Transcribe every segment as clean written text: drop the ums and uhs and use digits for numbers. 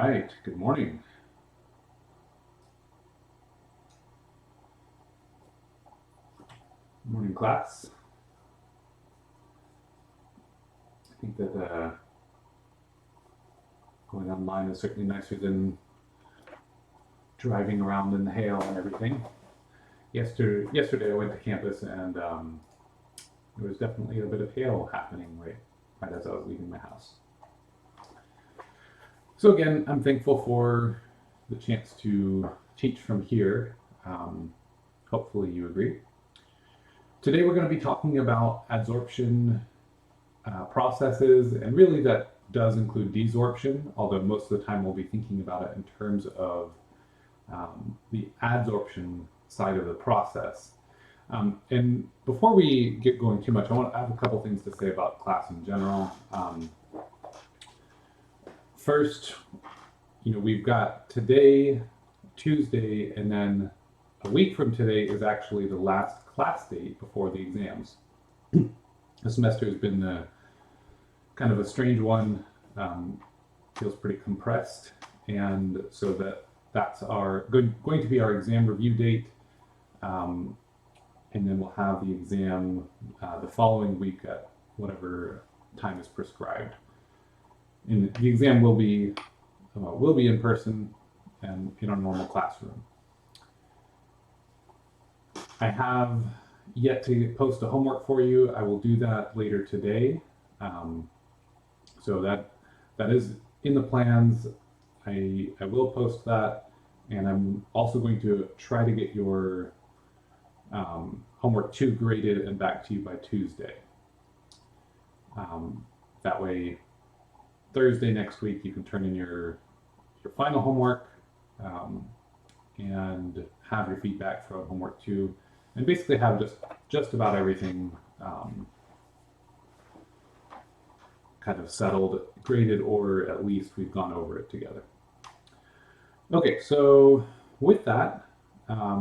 right, good morning. Good morning, class. I think that going online is certainly nicer than driving around in the hail and everything. Yesterday I went to campus and there was definitely a bit of hail happening right as I was leaving my house. So again, I'm thankful for the chance to teach from here. Hopefully you agree. Today we're going to be talking about adsorption processes, and really that does include desorption, although most of the time we'll be thinking about it in terms of the adsorption side of the process. And before we get going too much, I have a couple things to say about class in general. First, we've got today, Tuesday, and then a week from today is actually the last class date before the exams. The semester has been kind of a strange one, feels pretty compressed, and so that's going to be our exam review date, and then we'll have the exam the following week at whatever time is prescribed. And the exam will be in person and in our normal classroom. I have yet to post a homework for you. I will do that later today. So that is in the plans. I will post that, and I'm also going to try to get your homework 2 graded and back to you by Tuesday. That way, Thursday next week you can turn in your final homework and have your feedback from homework 2, and basically have just about everything kind of settled, graded, or at least we've gone over it together. Okay, so with that, I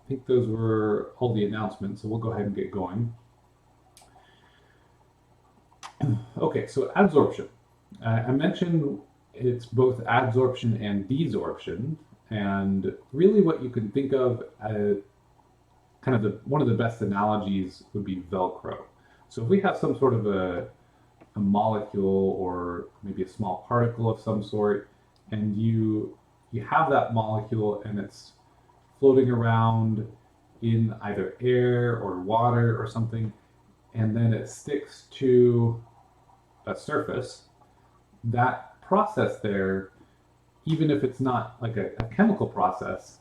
think those were all the announcements, so we'll go ahead and get going. Okay, so adsorption. I mentioned it's both adsorption and desorption, and really what you can think of as kind of one of the best analogies would be Velcro. So if we have some sort of a molecule or maybe a small particle of some sort, and you have that molecule and it's floating around in either air or water or something, and then it sticks to a surface, that process there, even if it's not like a chemical process,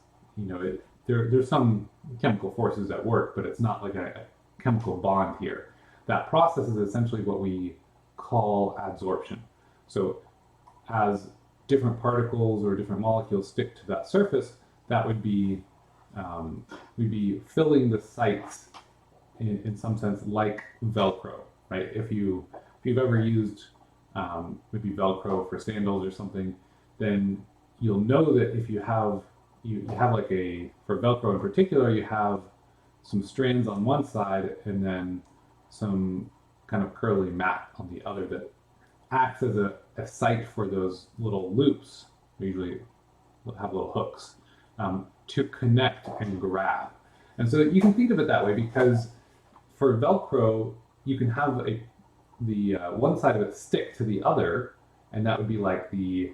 there's some chemical forces at work, but it's not like a chemical bond here. That process is essentially what we call adsorption. So as different particles or different molecules stick to that surface, that would be we'd be filling the sites in some sense like Velcro, right? If you've ever used maybe Velcro for sandals or something, then you'll know that if you have like for Velcro in particular, you have some strands on one side and then some kind of curly mat on the other that acts as a site for those little loops. We usually have little hooks to connect and grab. And so you can think of it that way, because for Velcro, you can have the one side of it stick to the other, and that would be like the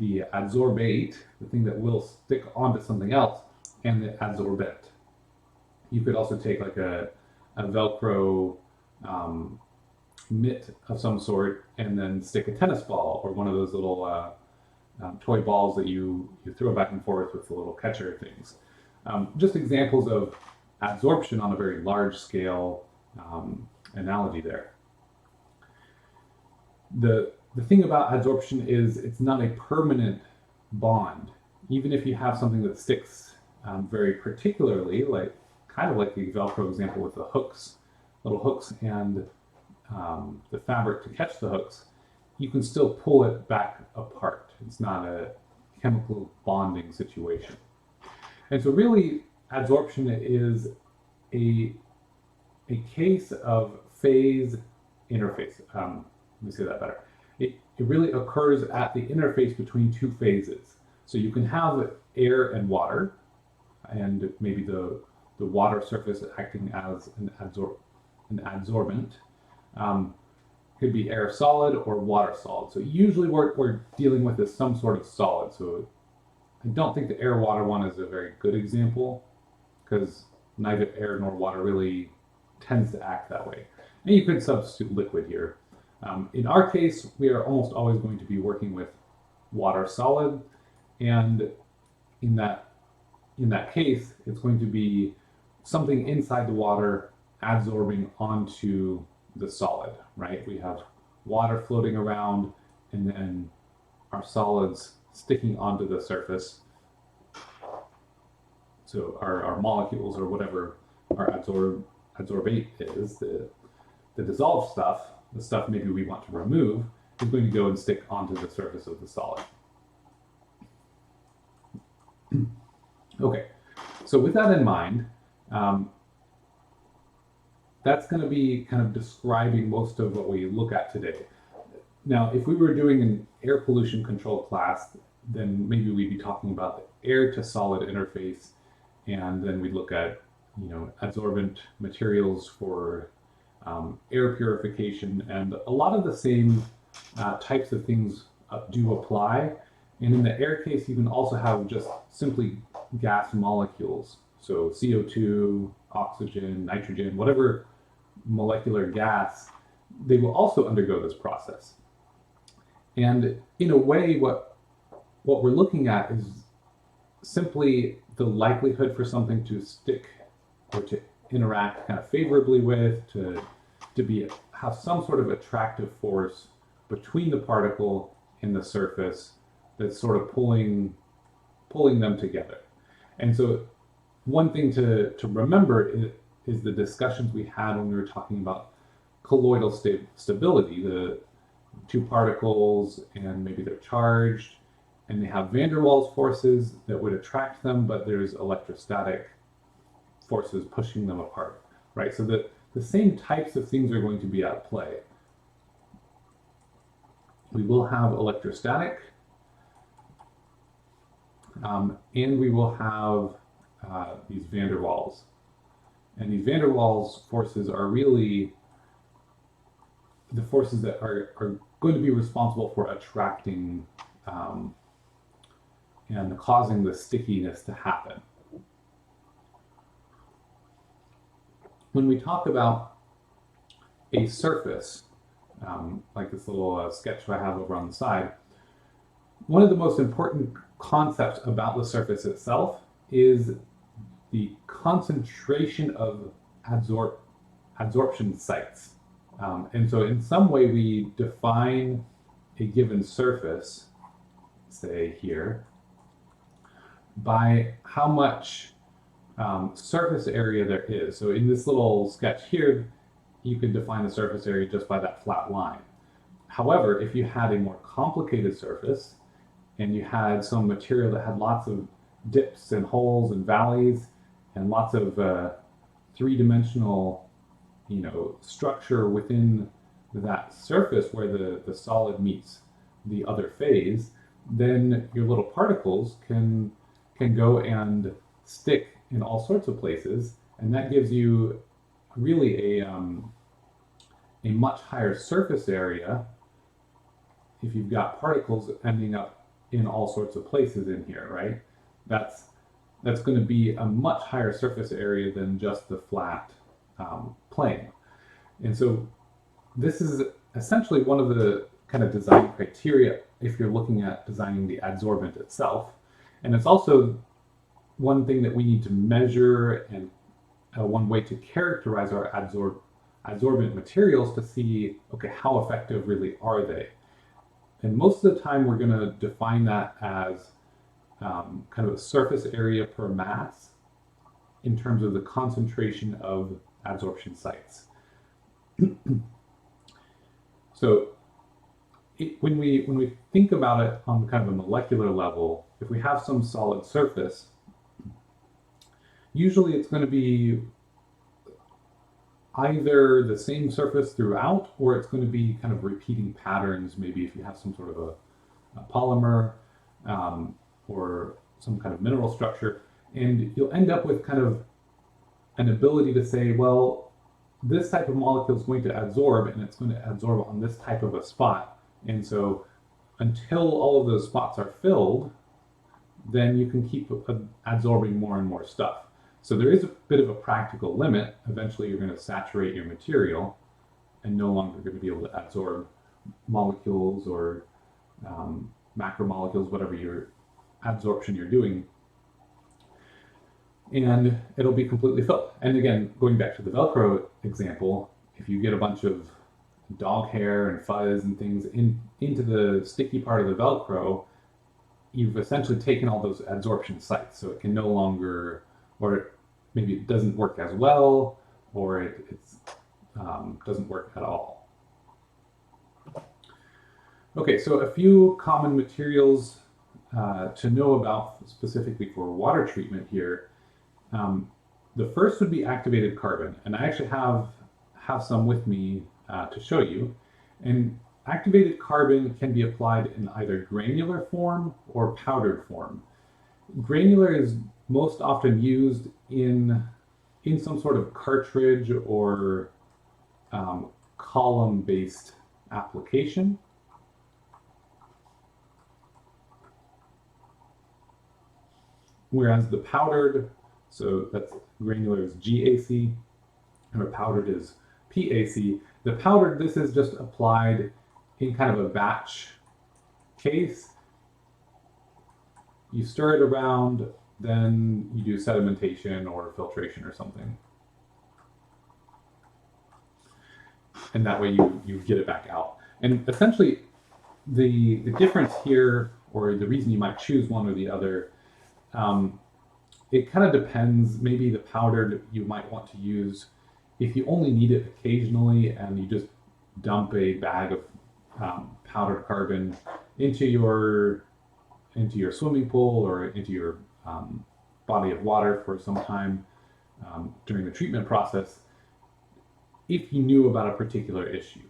adsorbate, the thing that will stick onto something else, and the adsorbent. You could also take like a Velcro mitt of some sort and then stick a tennis ball or one of those little toy balls that you throw back and forth with the little catcher things. Just examples of adsorption on a very large scale analogy there. The thing about adsorption is it's not a permanent bond. Even if you have something that sticks very particularly, kind of like the Velcro example with the hooks, little hooks, and the fabric to catch the hooks, you can still pull it back apart. It's not a chemical bonding situation. And so really, adsorption is a case of phase interface. Let me say that better. it really occurs at the interface between two phases. So you can have air and water, and maybe the water surface acting as an adsorbent. Could be air solid or water solid. So usually we're dealing with is some sort of solid. So I don't think the air water one is a very good example, because neither air nor water really tends to act that way. And you could substitute liquid here. In our case, we are almost always going to be working with water solid, and in that case, it's going to be something inside the water adsorbing onto the solid, right? We have water floating around, and then our solids sticking onto the surface. So our molecules, or whatever our adsorbate is, the dissolved stuff, the stuff maybe we want to remove, is going to go and stick onto the surface of the solid. Okay, so with that in mind, that's going to be kind of describing most of what we look at today. Now, if we were doing an air pollution control class, then maybe we'd be talking about the air to solid interface, and then we'd look at, adsorbent materials for air purification, and a lot of the same types of things do apply. And in the air case, you can also have just simply gas molecules. So CO2, oxygen, nitrogen, whatever molecular gas, they will also undergo this process. And in a way, what we're looking at is simply the likelihood for something to stick or to interact kind of favorably with, to have some sort of attractive force between the particle and the surface that's sort of pulling them together. And so one thing to remember is the discussions we had when we were talking about colloidal stability. The two particles, and maybe they're charged, and they have van der Waals forces that would attract them, but there's electrostatic forces pushing them apart, right? So the same types of things are going to be at play. We will have electrostatic, and we will have these van der Waals. And these van der Waals forces are really the forces that are going to be responsible for attracting and causing the stickiness to happen. When we talk about a surface, like this little sketch I have over on the side, one of the most important concepts about the surface itself is the concentration of adsorption sites. And so in some way we define a given surface, say here, by how much surface area there is. So in this little sketch here, you can define the surface area just by that flat line. However, if you had a more complicated surface, and you had some material that had lots of dips and holes and valleys, and lots of three-dimensional structure within that surface where the solid meets the other phase, then your little particles can go and stick in all sorts of places, and that gives you really a much higher surface area if you've got particles ending up in all sorts of places in here, right? That's going to be a much higher surface area than just the flat plane. And so this is essentially one of the kind of design criteria if you're looking at designing the adsorbent itself. And it's also one thing that we need to measure, and one way to characterize our adsorbent materials to see, okay, how effective really are they? And most of the time we're going to define that as kind of a surface area per mass in terms of the concentration of adsorption sites. So when we think about it on kind of a molecular level, if we have some solid surface, usually it's going to be either the same surface throughout, or it's going to be kind of repeating patterns, maybe if you have some sort of a polymer or some kind of mineral structure, and you'll end up with kind of an ability to say, well, this type of molecule is going to adsorb, and it's going to adsorb on this type of a spot. And so until all of those spots are filled, then you can keep adsorbing more and more stuff. So there is a bit of a practical limit. Eventually you're going to saturate your material and no longer going to be able to adsorb molecules or macromolecules, whatever your adsorption you're doing. And it'll be completely filled. And again, going back to the Velcro example, if you get a bunch of dog hair and fuzz and things into the sticky part of the Velcro, you've essentially taken all those adsorption sites. So it can no longer, or maybe it doesn't work as well, or it doesn't work at all. Okay, so a few common materials to know about specifically for water treatment here. The first would be activated carbon, and I actually have some with me to show you. And activated carbon can be applied in either granular form or powdered form. Granular is most often used in some sort of cartridge or column-based application. Whereas the powdered, so that's granular is GAC, or powdered is PAC. The powdered, this is just applied in kind of a batch case. You stir it around, then you do sedimentation or filtration or something. And that way you get it back out. And essentially the difference here, or the reason you might choose one or the other, it kind of depends. Maybe the powdered you might want to use if you only need it occasionally and you just dump a bag of powdered carbon into your swimming pool or into your body of water for some time during the treatment process, if you knew about a particular issue.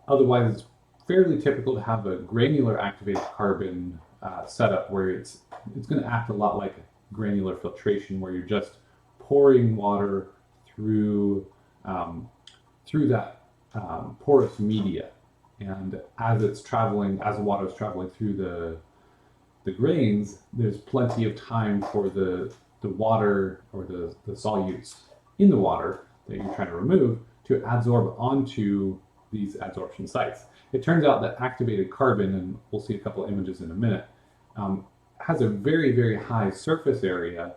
Otherwise, it's fairly typical to have a granular activated carbon setup where it's going to act a lot like granular filtration, where you're just pouring water through that porous media, and as the water is traveling through the grains, there's plenty of time for the water or the solutes in the water that you're trying to remove to adsorb onto these adsorption sites. It turns out that activated carbon, and we'll see a couple images in a minute, has a very, very high surface area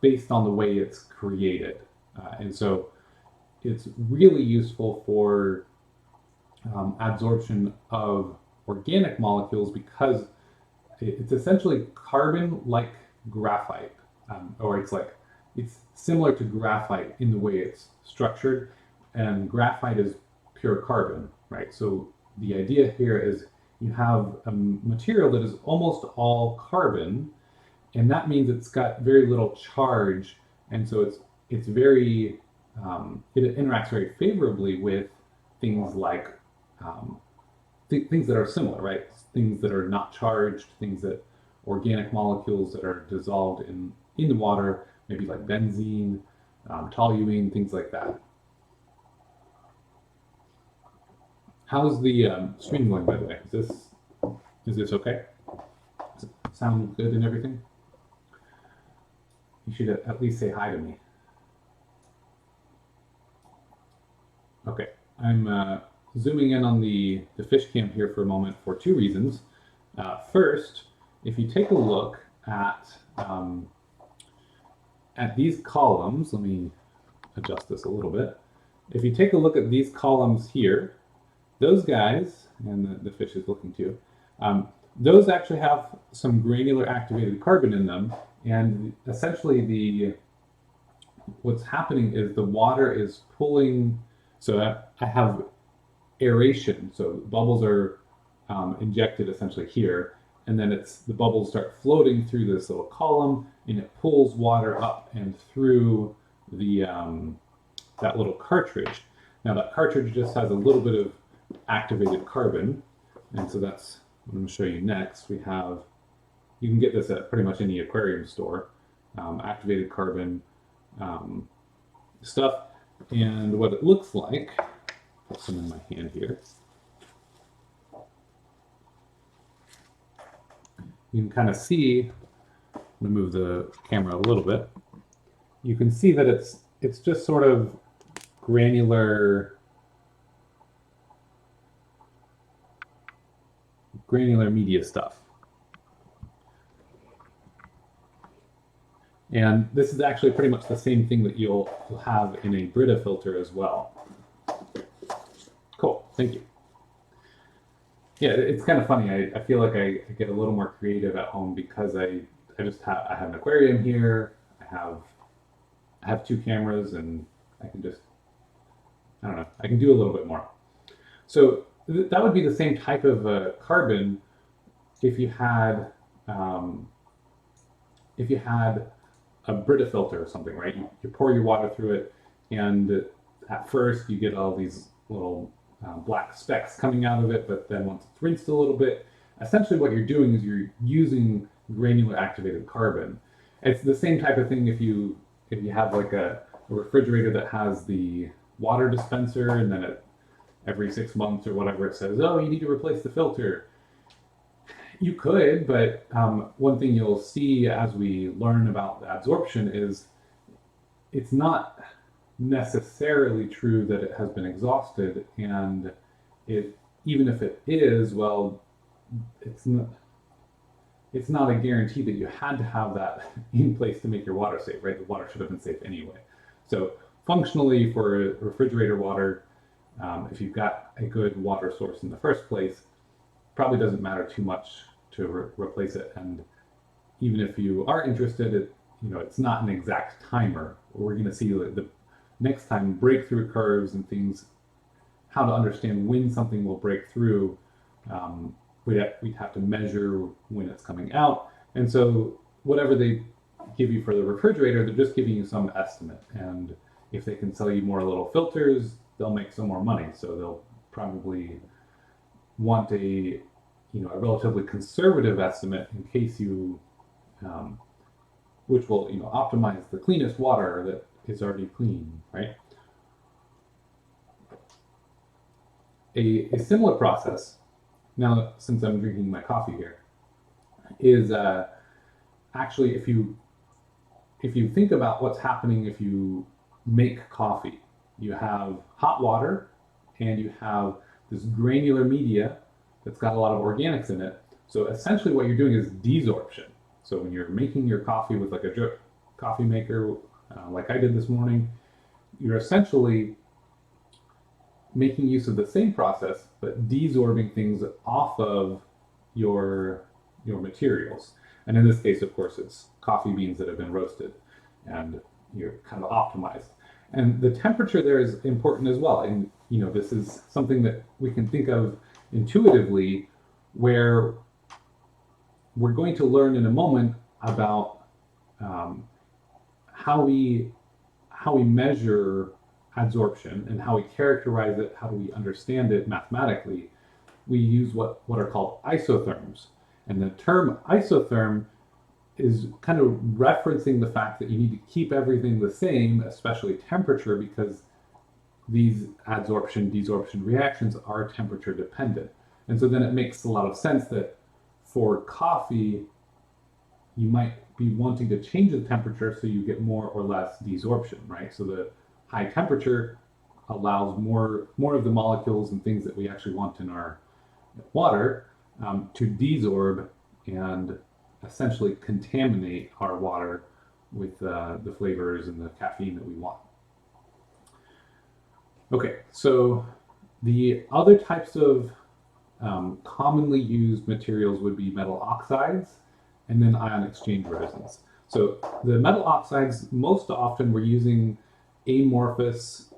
based on the way it's created. And so it's really useful for adsorption of organic molecules because it's essentially carbon like graphite, or it's similar to graphite in the way it's structured, and graphite is pure carbon, right? So the idea here is you have a material that is almost all carbon, and that means it's got very little charge, and so it's very it interacts very favorably with things like things that are similar, right? Things that are not charged, organic molecules that are dissolved in the water, maybe like benzene, toluene, things like that. How's the stream going, by the way? Is this okay? Does it sound good and everything? You should at least say hi to me. Okay, I'm zooming in on the fish cam here for a moment for two reasons. First, if you take a look at these columns, let me adjust this a little bit. If you take a look at these columns here, those guys, and the fish is looking too, those actually have some granular activated carbon in them, and essentially what's happening is the water is pulling, so I have aeration, so bubbles are injected essentially here, and then the bubbles start floating through this little column, and it pulls water up and through the that little cartridge. Now that cartridge just has a little bit of activated carbon, and so that's what I'm going to show you next. We have, you can get this at pretty much any aquarium store, activated carbon stuff, and what it looks like. Put some in my hand here. You can kind of see. I'm going to move the camera a little bit. You can see that it's just sort of granular media stuff. And this is actually pretty much the same thing that you'll have in a Brita filter as well. Cool, thank you. Yeah, it's kind of funny. I feel like I get a little more creative at home because I have an aquarium here. I have two cameras, and I can just, I don't know, I can do a little bit more. So that would be the same type of carbon if you had a Brita filter or something, right? You pour your water through it, and at first you get all these little black specks coming out of it, but then once it's rinsed a little bit, essentially what you're doing is you're using granular activated carbon. It's the same type of thing if you have like a refrigerator that has the water dispenser, and then every 6 months or whatever it says, oh, you need to replace the filter. You could, but one thing you'll see as we learn about the adsorption is it's not necessarily true that it has been exhausted, and even if it is, well, it's not a guarantee that you had to have that in place to make your water safe, right? The water should have been safe anyway. So functionally, for refrigerator water, if you've got a good water source in the first place, probably doesn't matter too much to replace it. And even if you are interested, it's not an exact timer. We're going to see the next time breakthrough curves and things, how to understand when something will break through. We'd have to measure when it's coming out. And so whatever they give you for the refrigerator, they're just giving you some estimate. And if they can sell you more little filters, they'll make some more money. So they'll probably want a relatively conservative estimate in case you, which will optimize the cleanest water that is already clean, right? A similar process, now since I'm drinking my coffee here, is actually if you think about what's happening if you make coffee, you have hot water and you have this granular media that's got a lot of organics in it. So essentially what you're doing is desorption. So when you're making your coffee with like a drip coffee maker, like I did this morning, you're essentially making use of the same process, but desorbing things off of your materials. And in this case, of course, it's coffee beans that have been roasted, and you're kind of optimized. And the temperature there is important as well. And this is something that we can think of intuitively, where we're going to learn in a moment about how we measure adsorption and how we characterize it, how do we understand it mathematically. We use what are called isotherms. And the term isotherm is kind of referencing the fact that you need to keep everything the same, especially temperature, because these adsorption, desorption reactions are temperature dependent. And so then it makes a lot of sense that for coffee, you might be wanting to change the temperature so you get more or less desorption, right? So the high temperature allows more of the molecules and things that we actually want in our water to desorb and essentially contaminate our water with the flavors and the caffeine that we want. Okay, so the other types of commonly used materials would be metal oxides and then ion exchange resins. So the metal oxides, most often we're using amorphous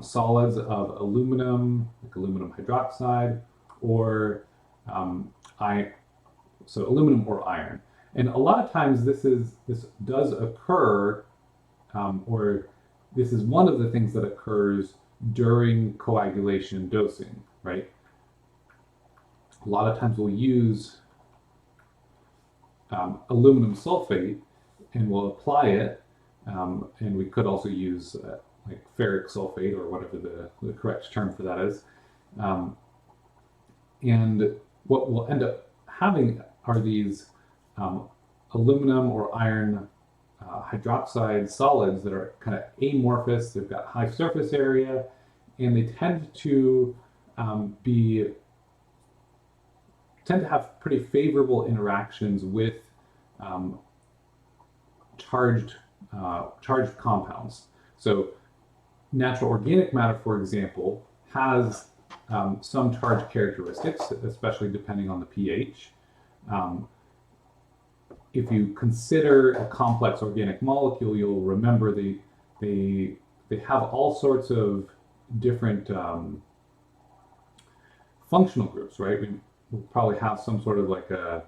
solids of aluminum, like aluminum hydroxide, or so aluminum or iron. And a lot of times this does occur, or this is one of the things that occurs during coagulation dosing, right? A lot of times we'll use aluminum sulfate and we'll apply it, and we could also use like ferric sulfate or whatever the correct term for that is. And what we'll end up having are these aluminum or iron hydroxide solids that are kind of amorphous. They've got high surface area, and they tend to have pretty favorable interactions with charged compounds. So natural organic matter, for example, has some charge characteristics, especially depending on the pH. If you consider a complex organic molecule, you'll remember they have all sorts of different functional groups, right? We'll probably have some sort of like a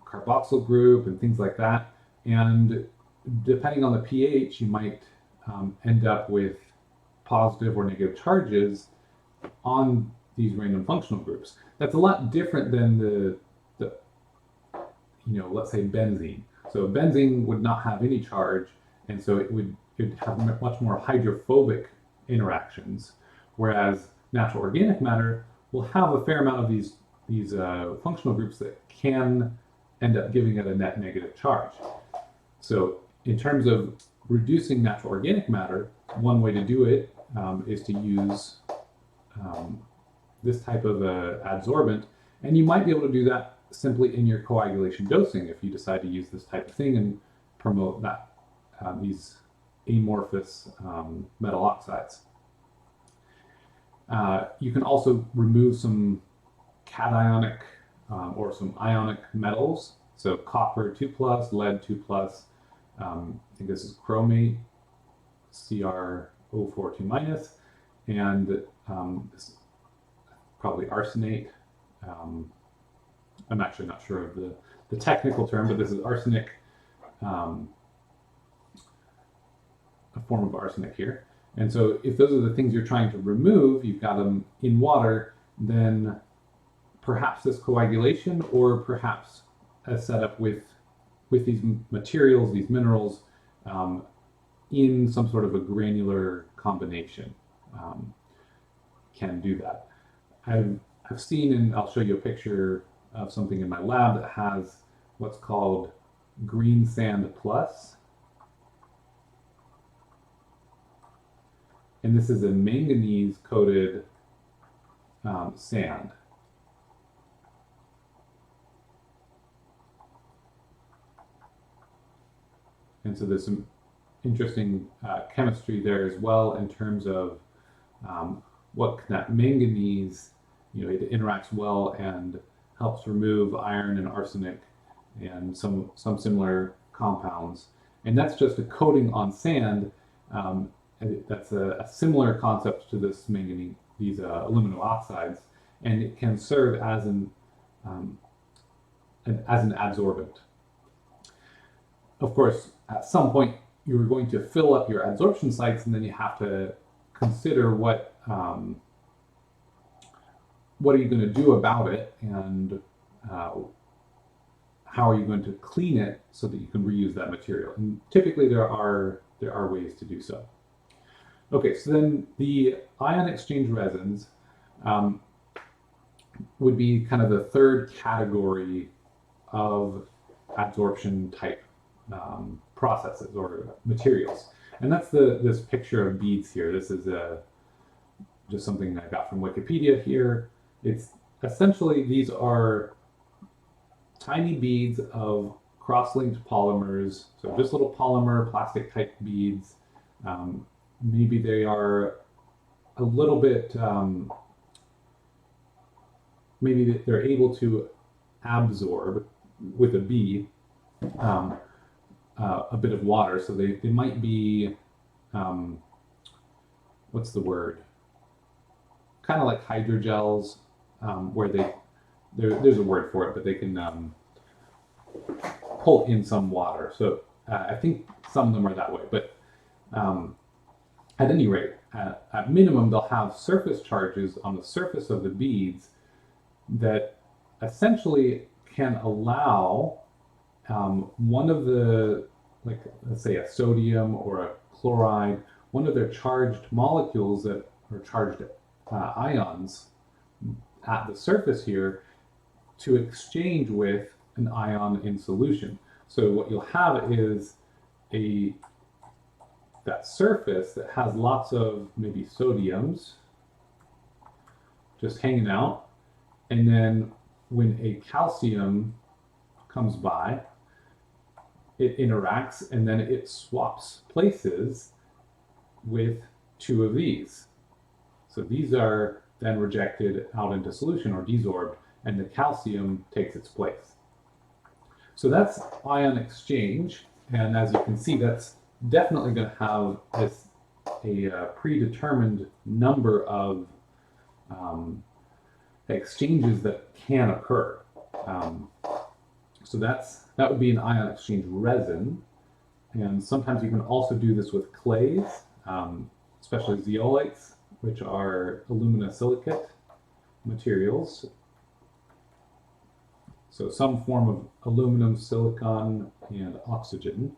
carboxyl group and things like that. And depending on the pH, you might end up with positive or negative charges on these random functional groups. That's a lot different than the let's say benzene. So benzene would not have any charge, and so it would have much more hydrophobic interactions, whereas natural organic matter will have a fair amount of these functional groups that can end up giving it a net negative charge. So in terms of reducing natural organic matter, one way to do it is to use this type of adsorbent, and you might be able to do that simply in your coagulation dosing if you decide to use this type of thing and promote that these amorphous metal oxides. You can also remove some cationic or some ionic metals, so copper 2+, lead 2+. I think this is chromate, Cr042-, and this is probably arsenate. I'm actually not sure of the technical term, but this is arsenic, a form of arsenic here. And so if those are the things you're trying to remove, you've got them in water, then perhaps this coagulation or perhaps a setup with these materials, these minerals, in some sort of a granular combination can do that. I've seen, and I'll show you a picture of something in my lab that has what's called green sand plus. And this is a manganese coated sand. And so there's some interesting chemistry there as well in terms of what that manganese, it interacts well and helps remove iron and arsenic and some similar compounds. And that's just a coating on sand. That's a similar concept to this manganese, these aluminum oxides, and it can serve as an adsorbent. Of course, at some point you're going to fill up your adsorption sites, and then you have to consider what are you going to do about it, and how are you going to clean it so that you can reuse that material. And typically there are ways to do so. Okay, so then the ion exchange resins would be kind of the third category of adsorption type processes or materials. And that's this picture of beads here. This is just something I got from Wikipedia here. It's essentially, these are tiny beads of cross-linked polymers, so just little polymer plastic type beads. Maybe they are a little bit, maybe they're able to absorb with a bee a bit of water, so they might be, what's the word? Kind of like hydrogels, where there's a word for it, but they can pull in some water. So I think some of them are that way. But at any rate, at minimum, they'll have surface charges on the surface of the beads that essentially can allow one of the, like, let's say a sodium or a chloride, one of their charged molecules that are charged ions at the surface here to exchange with an ion in solution. So what you'll have is that surface that has lots of maybe sodiums just hanging out, and then when a calcium comes by, it interacts and then it swaps places with two of these. So these are then rejected out into solution or desorbed, and the calcium takes its place. So that's ion exchange, and as you can see, that's definitely going to have a predetermined number of exchanges that can occur. So that would be an ion exchange resin, and sometimes you can also do this with clays, especially zeolites, which are aluminosilicate materials. So some form of aluminum, silicon, and oxygen.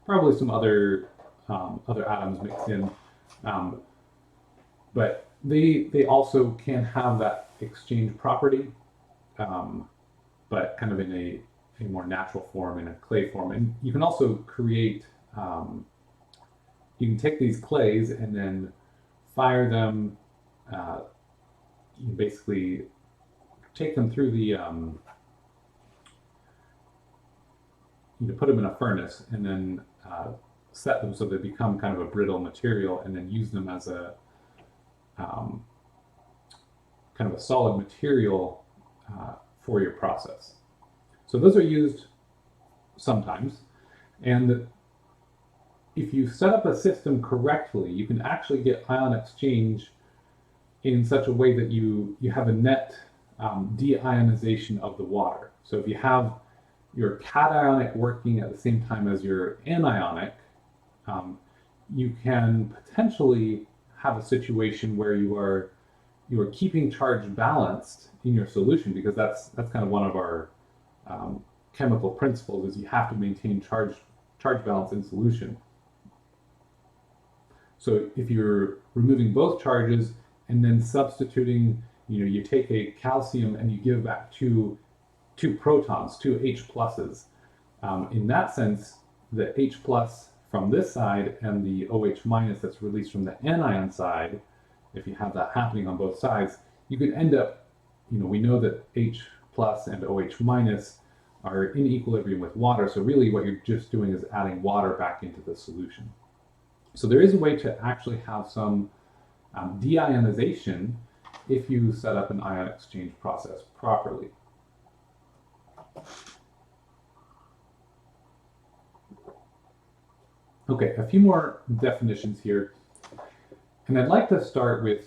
Probably some other atoms mixed in, but they also can have that exchange property, but kind of in a more natural form, in a clay form. And you can also create, you can take these clays and then fire them, you basically take them through the, you put them in a furnace and then set them so they become kind of a brittle material, and then use them as a kind of a solid material for your process. So those are used sometimes, and if you set up a system correctly, you can actually get ion exchange in such a way that you have a net deionization of the water. So if you have your cationic working at the same time as your anionic, you can potentially have a situation where you are keeping charge balanced in your solution, because that's kind of one of our chemical principles, is you have to maintain charge balance in solution. So if you're removing both charges and then substituting, you take a calcium and you give back two protons, two H pluses. In that sense, the H plus from this side and the OH minus that's released from the anion side, if you have that happening on both sides, you could end up, we know that H plus and OH minus are in equilibrium with water. So really what you're just doing is adding water back into the solution. So there is a way to actually have some deionization if you set up an ion exchange process properly. Okay, a few more definitions here. And I'd like to start with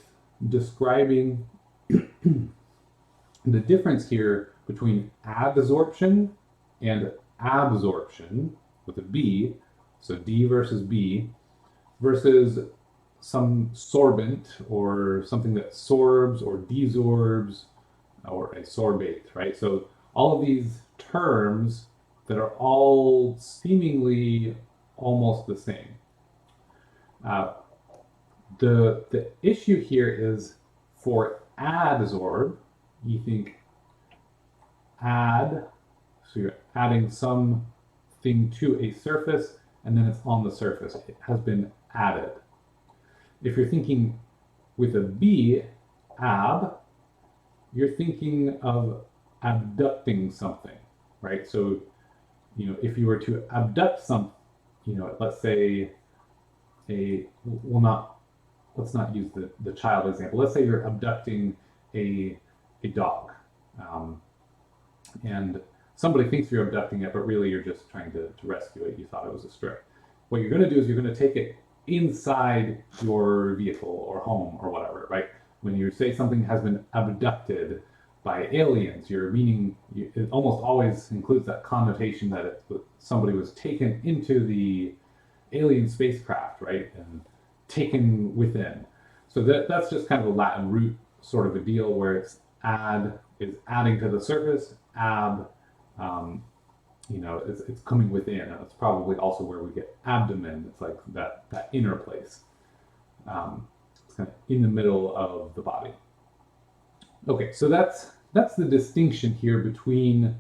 describing the difference here between adsorption and absorption with a B, so D versus B, versus some sorbent or something that sorbs or desorbs or a sorbate, right? So all of these terms that are all seemingly almost the same. The issue here is for adsorb, you think add, so you're adding something to a surface and then it's on the surface. It has been added. If you're thinking with a B, ab, you're thinking of abducting something, right? So, if you were to abduct something, let's say let's not use the child example. Let's say you're abducting a dog, and somebody thinks you're abducting it, but really you're just trying to rescue it. You thought it was a stray. What you're going to do is you're going to take it inside your vehicle or home or whatever, right? When you say something has been abducted by aliens, you're meaning, it almost always includes that connotation that somebody was taken into the alien spacecraft, right? And taken within. So that's just kind of a Latin root sort of a deal where it's add is adding to the surface, ab, it's coming within. And it's probably also where we get abdomen. It's like that inner place. It's kind of in the middle of the body. Okay, so that's the distinction here between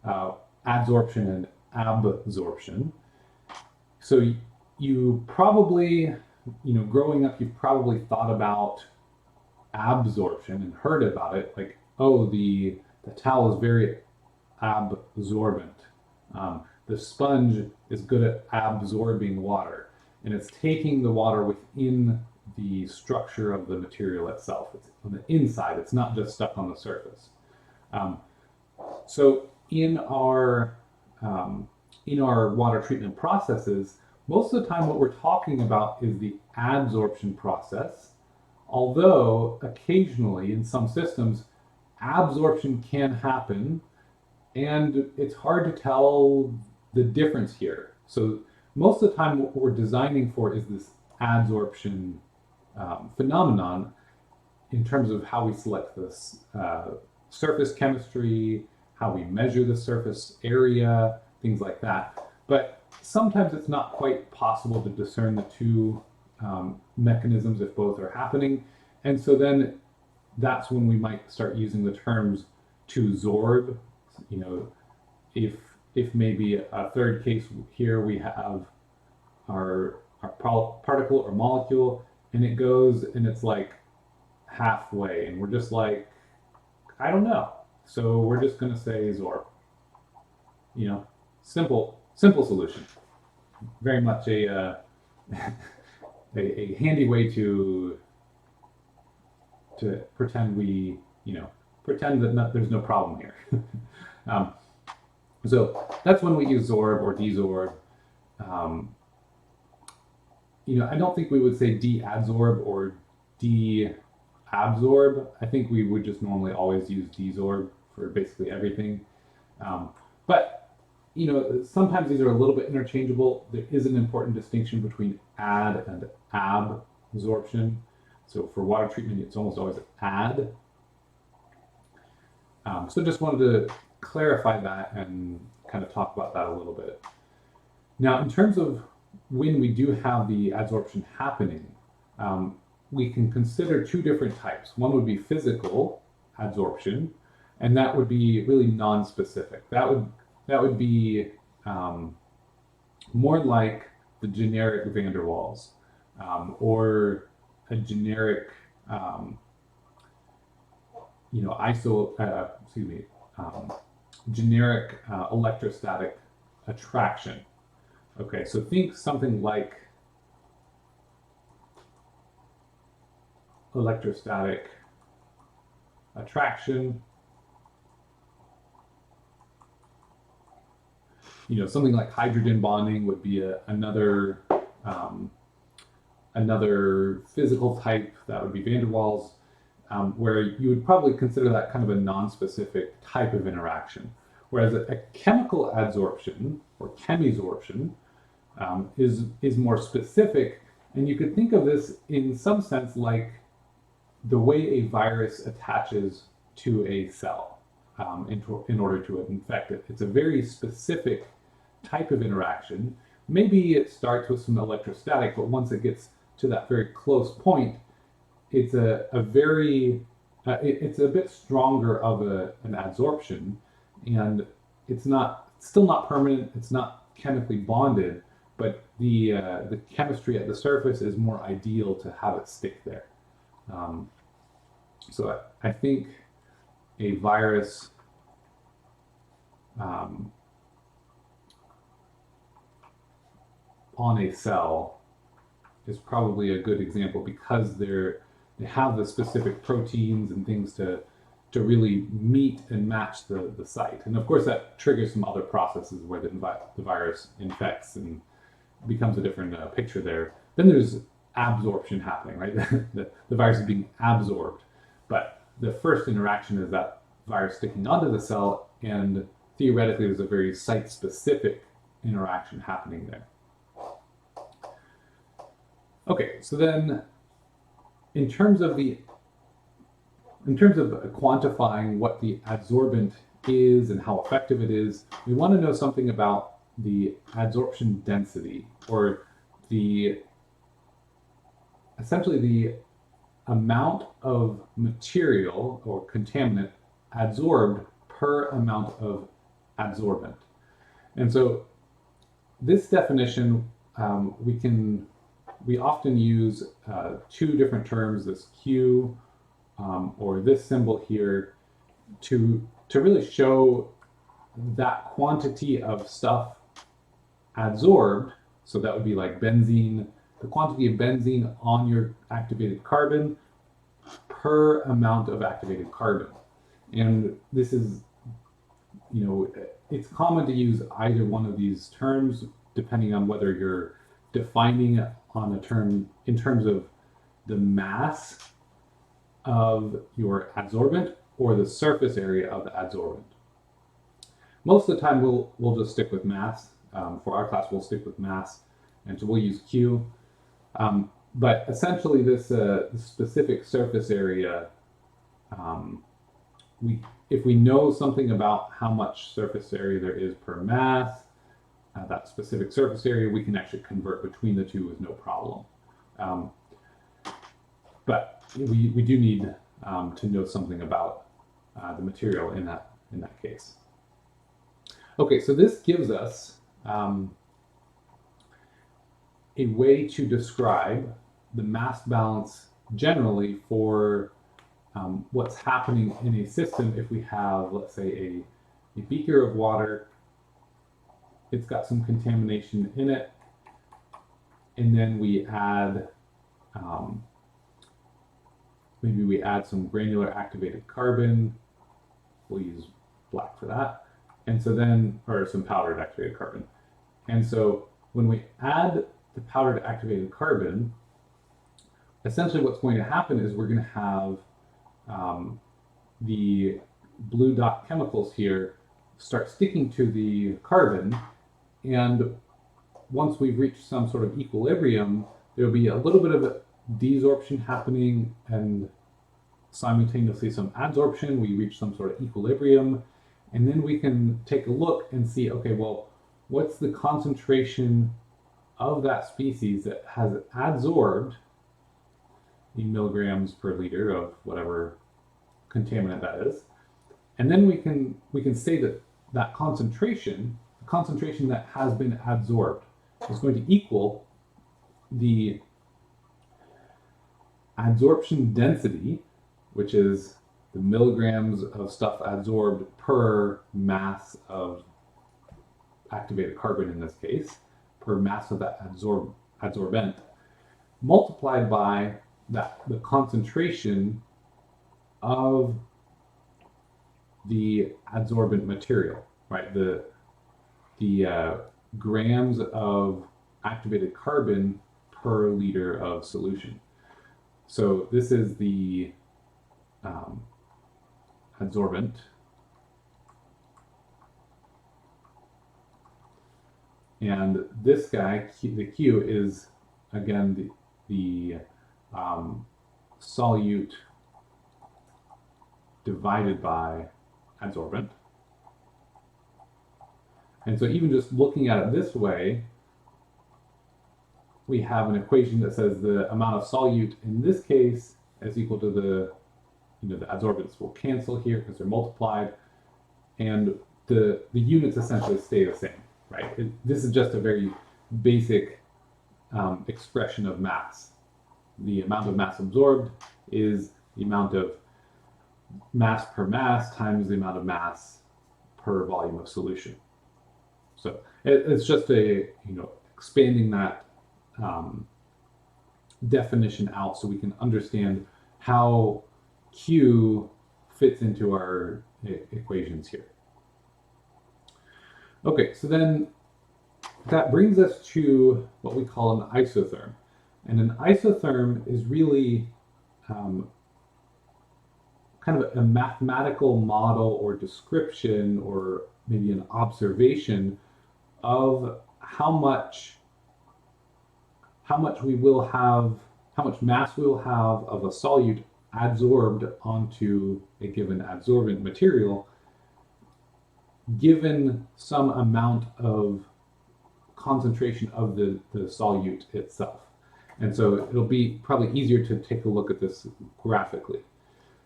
adsorption and absorption. So you probably, growing up, you've probably thought about absorption and heard about it, like, oh, the towel is very absorbent. The sponge is good at absorbing water, and it's taking the water within the structure of the material itself. It's on the inside. It's not just stuck on the surface. So in our water treatment processes, most of the time what we're talking about is the adsorption process, although occasionally in some systems, absorption can happen, and it's hard to tell the difference here. So most of the time what we're designing for is this adsorption phenomenon in terms of how we select this surface chemistry, how we measure the surface area, things like that. But sometimes it's not quite possible to discern the two mechanisms if both are happening. And so then that's when we might start using the terms to sorb. If maybe a third case here we have our particle or molecule, and it goes and it's like halfway, and we're just like, I don't know. So we're just going to say sorb. Simple solution. Very much a handy way to pretend that there's no problem here. So that's when we use sorb or desorb. I don't think we would say deadsorb or deabsorb. I think we would just normally always use desorb for basically everything. But sometimes these are a little bit interchangeable. There is an important distinction between ad and absorption. So for water treatment, it's almost always ad. So just wanted to clarify that and kind of talk about that a little bit. Now, in terms of when we do have the adsorption happening, we can consider two different types. One would be physical adsorption, and that would be really non-specific. That would be more like the generic van der Waals, or a generic, generic electrostatic attraction. Okay, so think something like electrostatic attraction. Something like hydrogen bonding would be another physical type. That would be van der Waals, where you would probably consider that kind of a non-specific type of interaction. Whereas a chemical adsorption or chemisorption is more specific, and you could think of this in some sense like the way a virus attaches to a cell in order to infect it. It's a very specific type of interaction. Maybe it starts with some electrostatic, but once it gets to that very close point, it's it's a bit stronger of an adsorption, and it's still not permanent. It's not chemically bonded, but the chemistry at the surface is more ideal to have it stick there. So I think a virus on a cell is probably a good example, because they have the specific proteins and things to really meet and match the site. And of course that triggers some other processes where the virus infects and becomes a different picture there. Then there's absorption happening, right? the virus is being absorbed. But the first interaction is that virus sticking onto the cell, and theoretically there's a very site-specific interaction happening there. Okay, so then in terms of quantifying what the adsorbent is and how effective it is, we want to know something about the adsorption density, or essentially the amount of material or contaminant adsorbed per amount of adsorbent. And so this definition, we often use two different terms, this Q or this symbol here, to really show that quantity of stuff adsorbed. So that would be like benzene, the quantity of benzene on your activated carbon per amount of activated carbon. And this is, it's common to use either one of these terms depending on whether you're defining on a term in terms of the mass of your adsorbent or the surface area of the adsorbent. Most of the time we'll just stick with mass. For our class we'll stick with mass, and so we'll use Q. But essentially this specific surface area, if we know something about how much surface area there is per mass, that specific surface area, we can actually convert between the two with no problem. But we do need to know something about the material in that case. Okay, so this gives us a way to describe the mass balance generally for what's happening in a system if we have, let's say, a beaker of water. It's got some contamination in it, and then we add maybe we add some granular activated carbon. We'll use black for that. And so then, or some powdered activated carbon. And so when we add the powdered activated carbon, essentially what's going to happen is we're going to have the blue dot chemicals here start sticking to the carbon, and once we've reached some sort of equilibrium, there'll be a little bit of desorption happening and simultaneously some adsorption. We reach some sort of equilibrium, and then we can take a look and see, okay, well, what's the concentration of that species that has adsorbed in milligrams per liter of whatever contaminant that is. And then we can say that the concentration that has been adsorbed is going to equal the adsorption density, which is the milligrams of stuff adsorbed per mass of activated carbon in this case, per mass of that adsorbent, multiplied by the concentration of the adsorbent material, right? The grams of activated carbon per liter of solution. So this is the adsorbent, and this guy, the Q, is again the solute divided by adsorbent. And so even just looking at it this way, we have an equation that says the amount of solute in this case is equal to the adsorbents will cancel here because they're multiplied, and the units essentially stay the same, right? This is just a very basic expression of mass. The amount of mass absorbed is the amount of mass per mass times the amount of mass per volume of solution. So it's just expanding that definition out so we can understand how Q fits into our equations here. Okay, so then that brings us to what we call an isotherm. And an isotherm is really kind of a mathematical model or description, or maybe an observation of how how much we will have, how much mass we will have of a solute adsorbed onto a given adsorbent material, given some amount of concentration of the solute itself. And so it'll be probably easier to take a look at this graphically.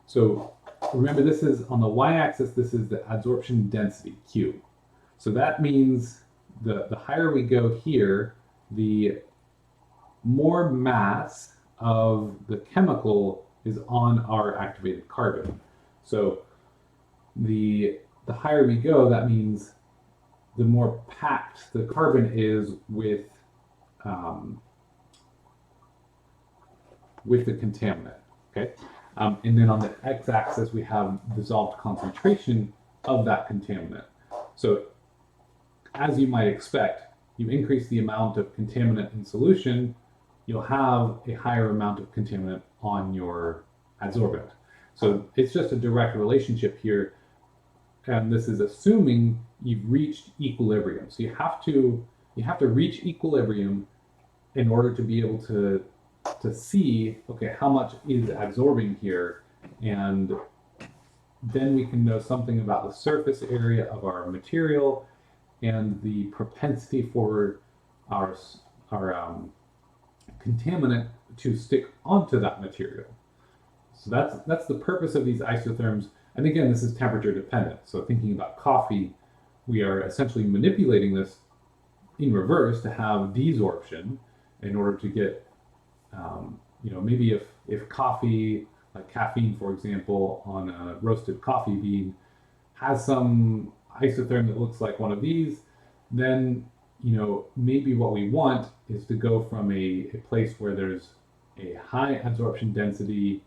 So remember, this is on the y-axis, this is the adsorption density, Q. So that means the higher we go here, the more mass of the chemical is on our activated carbon. So the higher we go, that means the more packed the carbon is with the contaminant, okay? And then on the x-axis, we have dissolved concentration of that contaminant. So as you might expect, you increase the amount of contaminant in solution, you'll have a higher amount of contaminant on your adsorbent. So it's just a direct relationship here, and this is assuming you've reached equilibrium. So you have to reach equilibrium in order to be able to see, okay, how much is adsorbing here, and then we can know something about the surface area of our material and the propensity for our contaminant to stick onto that material. So that's the purpose of these isotherms. And again, this is temperature dependent. So thinking about coffee, we are essentially manipulating this in reverse to have desorption in order to get, maybe if coffee, like caffeine, for example, on a roasted coffee bean has some isotherm that looks like one of these, then, maybe what we want is to go from a place where there's a high adsorption density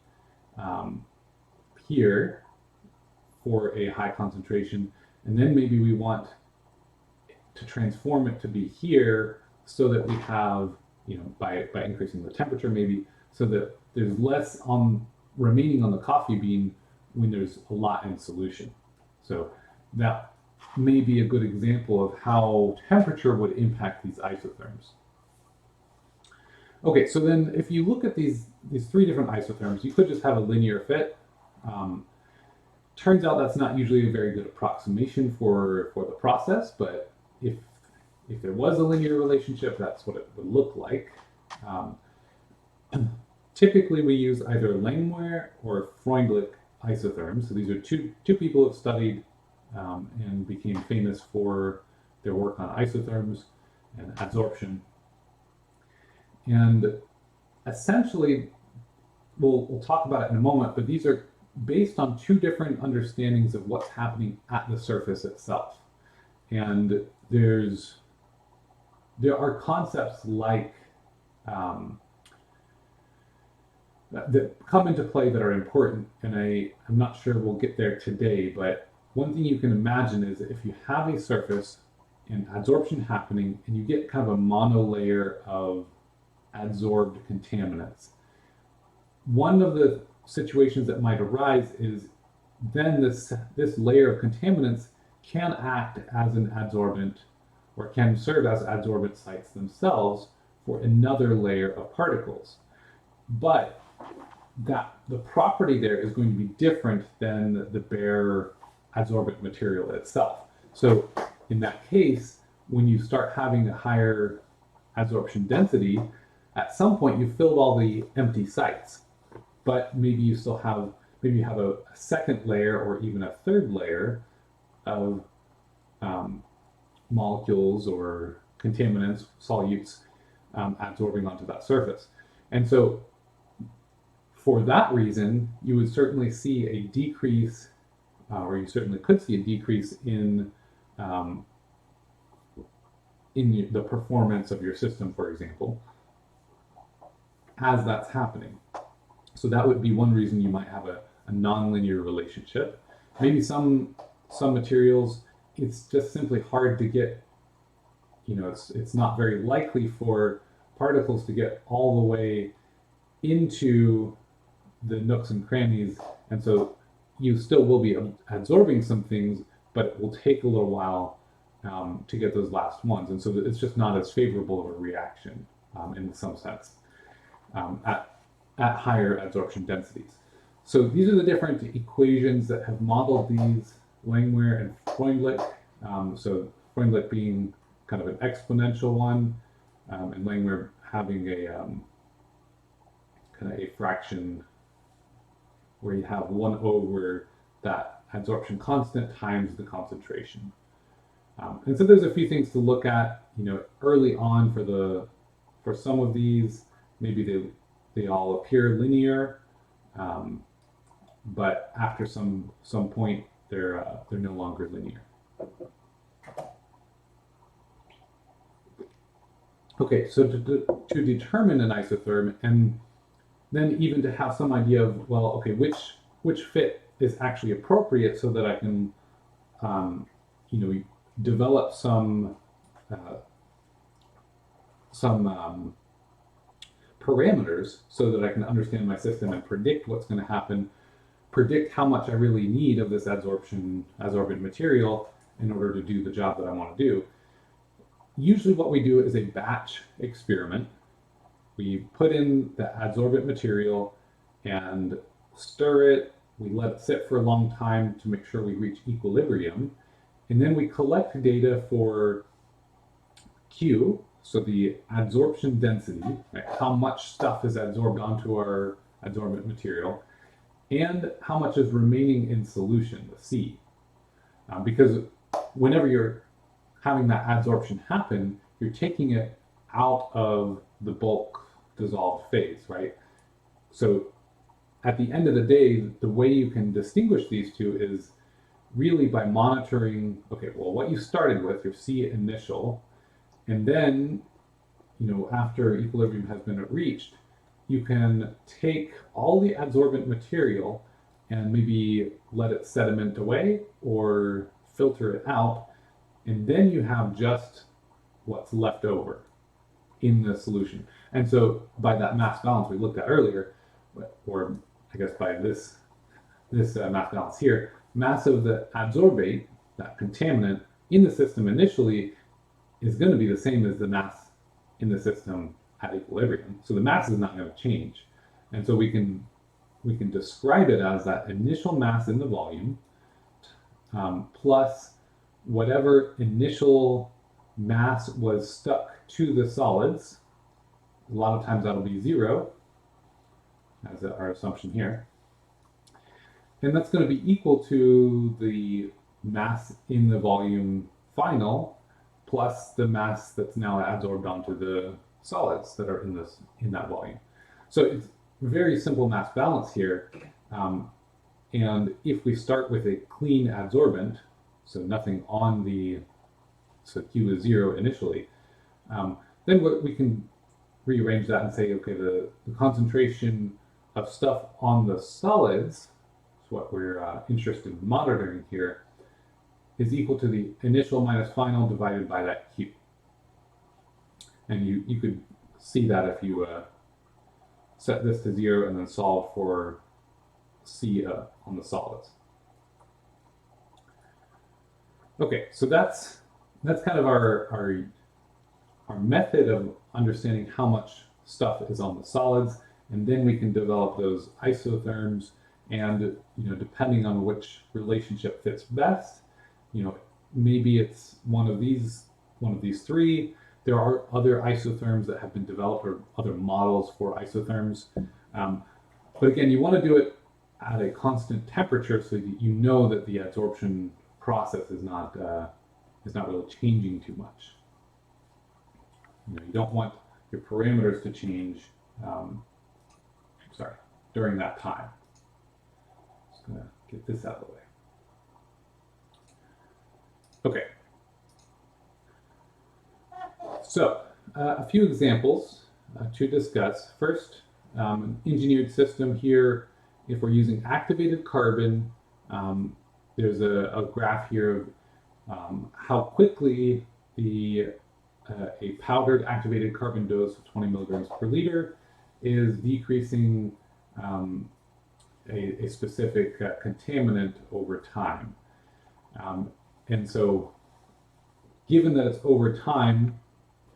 here for a high concentration, and then maybe we want to transform it to be here so that we have, by increasing the temperature maybe, so that there's less remaining on the coffee bean when there's a lot in solution. So that may be a good example of how temperature would impact these isotherms. Okay, so then if you look at these three different isotherms, you could just have a linear fit. Turns out that's not usually a very good approximation for the process, but if there was a linear relationship, that's what it would look like. Typically, we use either Langmuir or Freundlich isotherms. So these are two people who have studied and became famous for their work on isotherms and adsorption. And essentially, we'll talk about it in a moment, but these are based on two different understandings of what's happening at the surface itself. And there are concepts like that come into play that are important, and I'm not sure we'll get there today, but one thing you can imagine is if you have a surface and adsorption happening and you get kind of a monolayer of adsorbed contaminants, one of the situations that might arise is then this layer of contaminants can act as an adsorbent or can serve as adsorbent sites themselves for another layer of particles. But the property there is going to be different than the bare adsorbent material itself. So in that case, when you start having a higher adsorption density, at some point you've filled all the empty sites, but maybe you still have, maybe you have a second layer or even a third layer of molecules or contaminants, solutes, adsorbing onto that surface. And so for that reason, you would certainly see a decrease, or you certainly could see a decrease in the performance of your system, for example, as that's happening. So that would be one reason you might have a nonlinear relationship. Maybe some materials, it's just simply hard to get, it's not very likely for particles to get all the way into the nooks and crannies, and so you still will be adsorbing some things, but it will take a little while to get those last ones, and so it's just not as favorable of a reaction. in some sense at higher adsorption densities. So these are the different equations that have modeled these, Langmuir and Freundlich. So Freundlich being kind of an exponential one, and Langmuir having a kind of a fraction where you have 1 over that adsorption constant times the concentration. And so there's a few things to look at, early on for some of these, maybe they all appear linear, but after some point they're no longer linear. Okay, so to determine an isotherm, and then even to have some idea of, well, okay, which fit is actually appropriate, so that I can develop some parameters so that I can understand my system and predict what's going to happen, predict how much I really need of this adsorbent material in order to do the job that I want to do. Usually what we do is a batch experiment. We put in the adsorbent material and stir it. We let it sit for a long time to make sure we reach equilibrium. And then we collect data for Q, so the adsorption density, right, how much stuff is adsorbed onto our adsorbent material, and how much is remaining in solution, the C. Because whenever you're having that adsorption happen, you're taking it out of the bulk dissolved phase, right? So at the end of the day, the way you can distinguish these two is really by monitoring, okay, well, what you started with, your C initial, and then, after equilibrium has been reached, you can take all the adsorbent material and maybe let it sediment away or filter it out, and then you have just what's left over in the solution. And so by that mass balance we looked at earlier, or I guess by this mass balance here, mass of the adsorbate, that contaminant, in the system initially is going to be the same as the mass in the system at equilibrium. So the mass is not going to change. And so we can describe it as that initial mass in the volume plus whatever initial mass was stuck to the solids. A lot of times that'll be 0, as our assumption here. And that's going to be equal to the mass in the volume final plus the mass that's now adsorbed onto the solids that are in that volume. So it's very simple mass balance here. And if we start with a clean adsorbent, so nothing on so Q is 0 initially, then we can rearrange that and say, okay, the concentration of stuff on the solids, is what we're interested in monitoring here, is equal to the initial minus final divided by that Q. And you could see that if you set this to 0 and then solve for C on the solids. Okay, so that's kind of our method of understanding how much stuff is on the solids, and then we can develop those isotherms, and depending on which relationship fits best, maybe it's one of these three. There are other isotherms that have been developed, or other models for isotherms, but again, you want to do it at a constant temperature so that you know that the adsorption process is not really changing too much. You don't want your parameters to change during that time. Just gonna get this out of the way. Okay. So a few examples to discuss. First, an engineered system here. If we're using activated carbon, there's a graph here of how quickly a powdered activated carbon dose of 20 milligrams per liter is decreasing a specific contaminant over time. And so given that it's over time,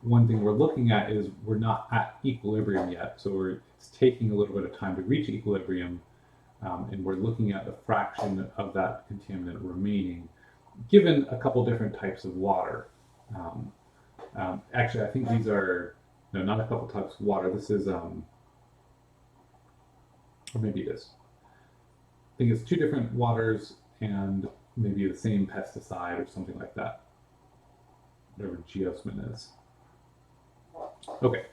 one thing we're looking at is we're not at equilibrium yet. So it's taking a little bit of time to reach equilibrium, and we're looking at the fraction of that contaminant remaining, given a couple different types of water. Actually, I think these are, no, not a couple types of water. This is, or maybe it is. I think it's two different waters and maybe the same pesticide or something like that. Whatever geosmin is. Okay,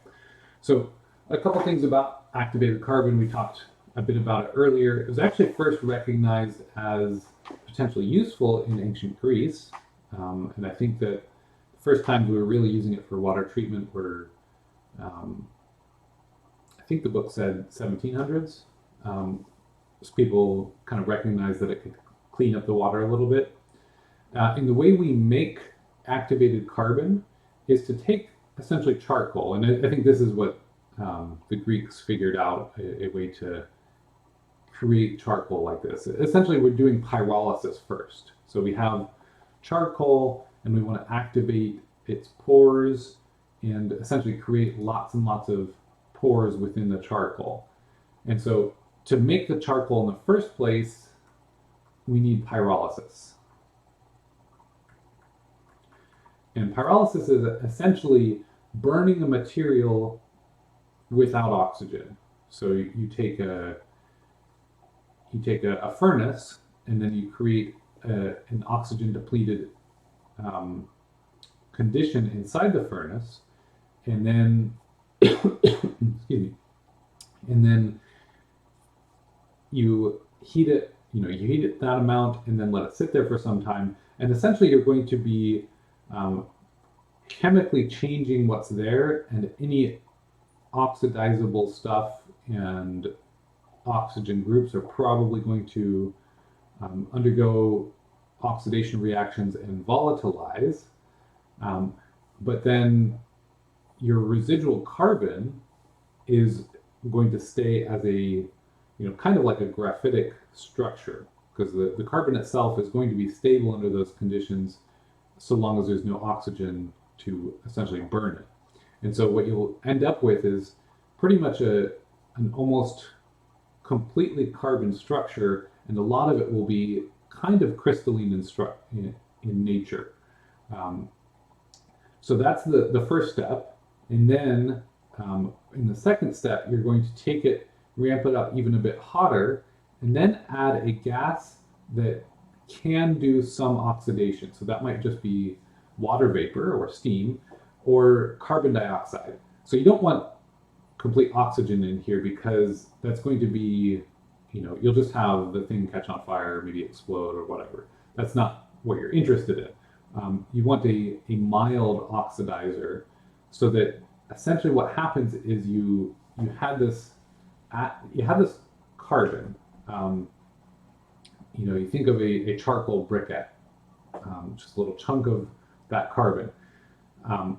so a couple things about activated carbon. We talked a bit about it earlier. It was actually first recognized as potentially useful in ancient Greece, and I think that the first time we were really using it for water treatment were, I think the book said 1700s. So people kind of recognized that it could clean up the water a little bit. And the way we make activated carbon is to take essentially charcoal, and I think this is what the Greeks figured out, a way to create charcoal like this. Essentially, we're doing pyrolysis first. So we have charcoal, and we want to activate its pores and essentially create lots and lots of pores within the charcoal. And so to make the charcoal in the first place, we need pyrolysis. And pyrolysis is essentially burning a material without oxygen. So you take a furnace, and then you create an oxygen depleted condition inside the furnace, and then excuse me, and then you heat it. You heat it that amount, and then let it sit there for some time. And essentially, you're going to be chemically changing what's there, and any oxidizable stuff and oxygen groups are probably going to undergo oxidation reactions and volatilize. But then your residual carbon is going to stay as a, kind of like a graphitic structure, because the carbon itself is going to be stable under those conditions so long as there's no oxygen to essentially burn it. And so what you'll end up with is pretty much an almost completely carbon structure, and a lot of it will be kind of crystalline in nature. So that's the first step. And then in the second step, you're going to take it, ramp it up even a bit hotter, and then add a gas that can do some oxidation. So that might just be water vapor or steam or carbon dioxide. So you don't want complete oxygen in here, because that's going to be, you'll just have the thing catch on fire, maybe explode or whatever. That's not what you're interested in. You want a mild oxidizer, so that essentially what happens is you had this carbon. You think of a charcoal briquette, just a little chunk of that carbon.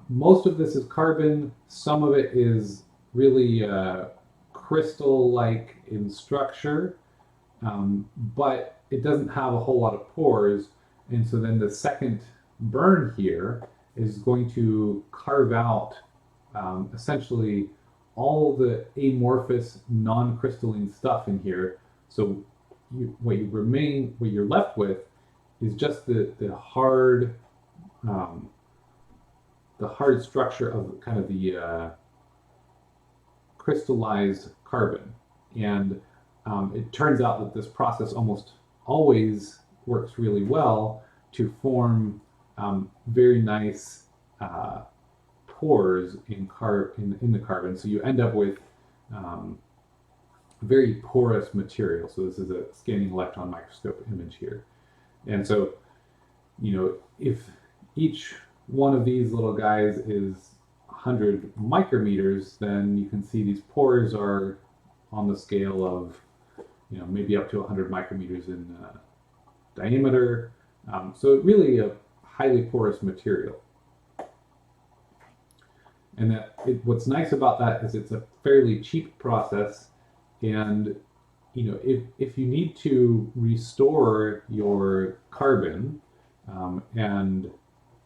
Most of this is carbon. Some of it is really crystal-like in structure, but it doesn't have a whole lot of pores. And so then the second burn here is going to carve out essentially all the amorphous, non-crystalline stuff in here. So what you're left with is just the hard structure of kind of the crystallized carbon. And it turns out that this process almost always works really well to form very nice pores in the carbon. So you end up with very porous material. So this is a scanning electron microscope image here. And so, if each one of these little guys is 100 micrometers, then you can see these pores are on the scale of, maybe up to 100 micrometers in diameter. So really a highly porous material. And what's nice about that is it's a fairly cheap process. And if you need to restore your carbon, and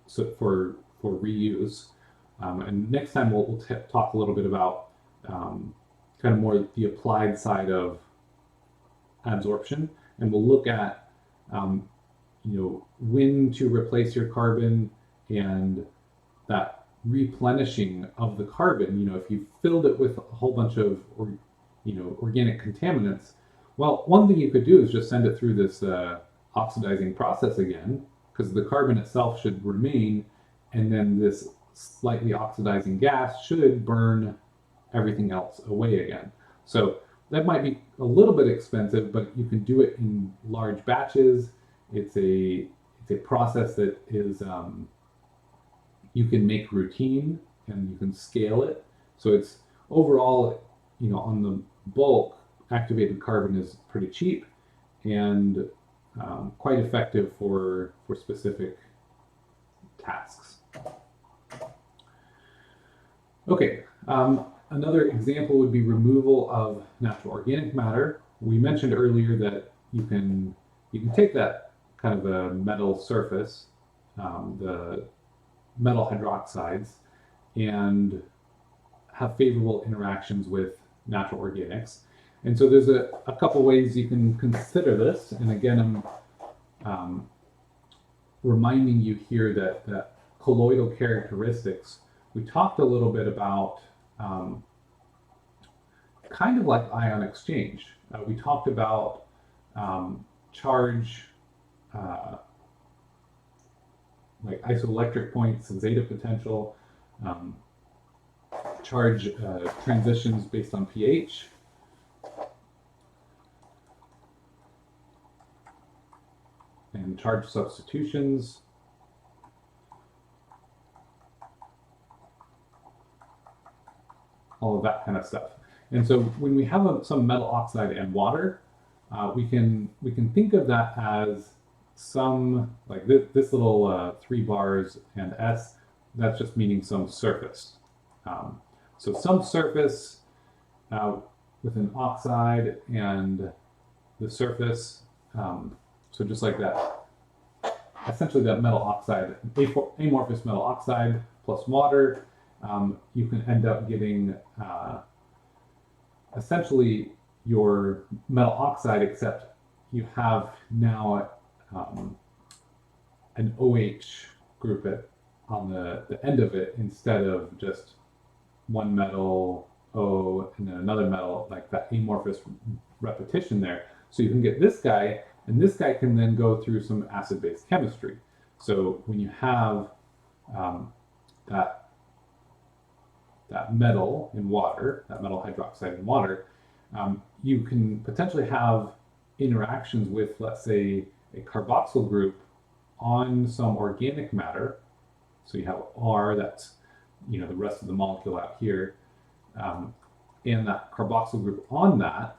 so for reuse, And next time we'll talk a little bit about kind of more the applied side of adsorption, and we'll look at when to replace your carbon and that replenishing of the carbon. If you filled it with a whole bunch of organic contaminants, well, one thing you could do is just send it through this oxidizing process again, because the carbon itself should remain, and then this slightly oxidizing gas should burn everything else away again. So that might be a little bit expensive, but you can do it in large batches. It's a process that is you can make routine and you can scale it. So it's overall, on the bulk, activated carbon is pretty cheap and quite effective for specific tasks. Okay, another example would be removal of natural organic matter. We mentioned earlier that you can take that kind of a metal surface, the metal hydroxides, and have favorable interactions with natural organics. And so there's a couple ways you can consider this. And again, I'm reminding you here that colloidal characteristics, we talked a little bit about kind of like ion exchange. We talked about charge, like isoelectric points and zeta potential, charge transitions based on pH, and charge substitutions. All of that kind of stuff. And so when we have some metal oxide and water, we can think of that as some, like this little 3 bars and S, that's just meaning some surface. So some surface with an oxide and the surface, so just like that, essentially that metal oxide, amorphous metal oxide plus water, you can end up getting essentially your metal oxide, except you have now an OH group on the end of it, instead of just one metal O and then another metal, like that amorphous repetition there. So you can get this guy, and this guy can then go through some acid-base chemistry. So when you have that metal in water, that metal hydroxide in water, you can potentially have interactions with, let's say, a carboxyl group on some organic matter. So you have R, that's the rest of the molecule out here, and that carboxyl group on that.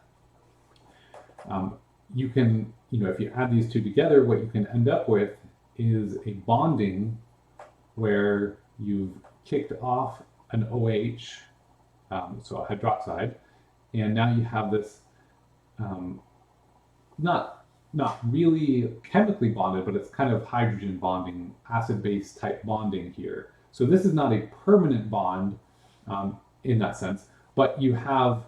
You can, if you add these two together, what you can end up with is a bonding where you've kicked off an OH, so a hydroxide, and now you have this not really chemically bonded, but it's kind of hydrogen bonding, acid-base type bonding here. So this is not a permanent bond in that sense, but you have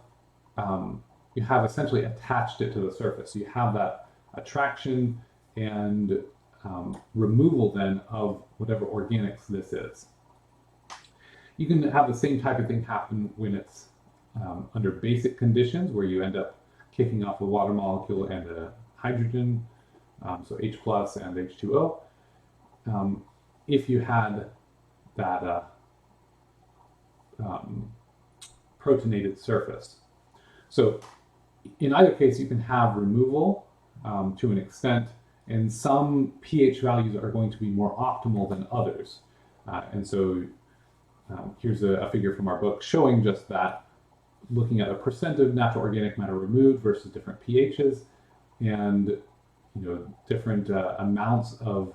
essentially attached it to the surface. So you have that attraction and removal then of whatever organics this is. You can have the same type of thing happen when it's under basic conditions, where you end up kicking off a water molecule and a hydrogen, so H plus and H2O. If you had that protonated surface. So in either case, you can have removal to an extent, and some pH values are going to be more optimal than others. And so here's a figure from our book showing just that, looking at a percent of natural organic matter removed versus different pHs, and different amounts of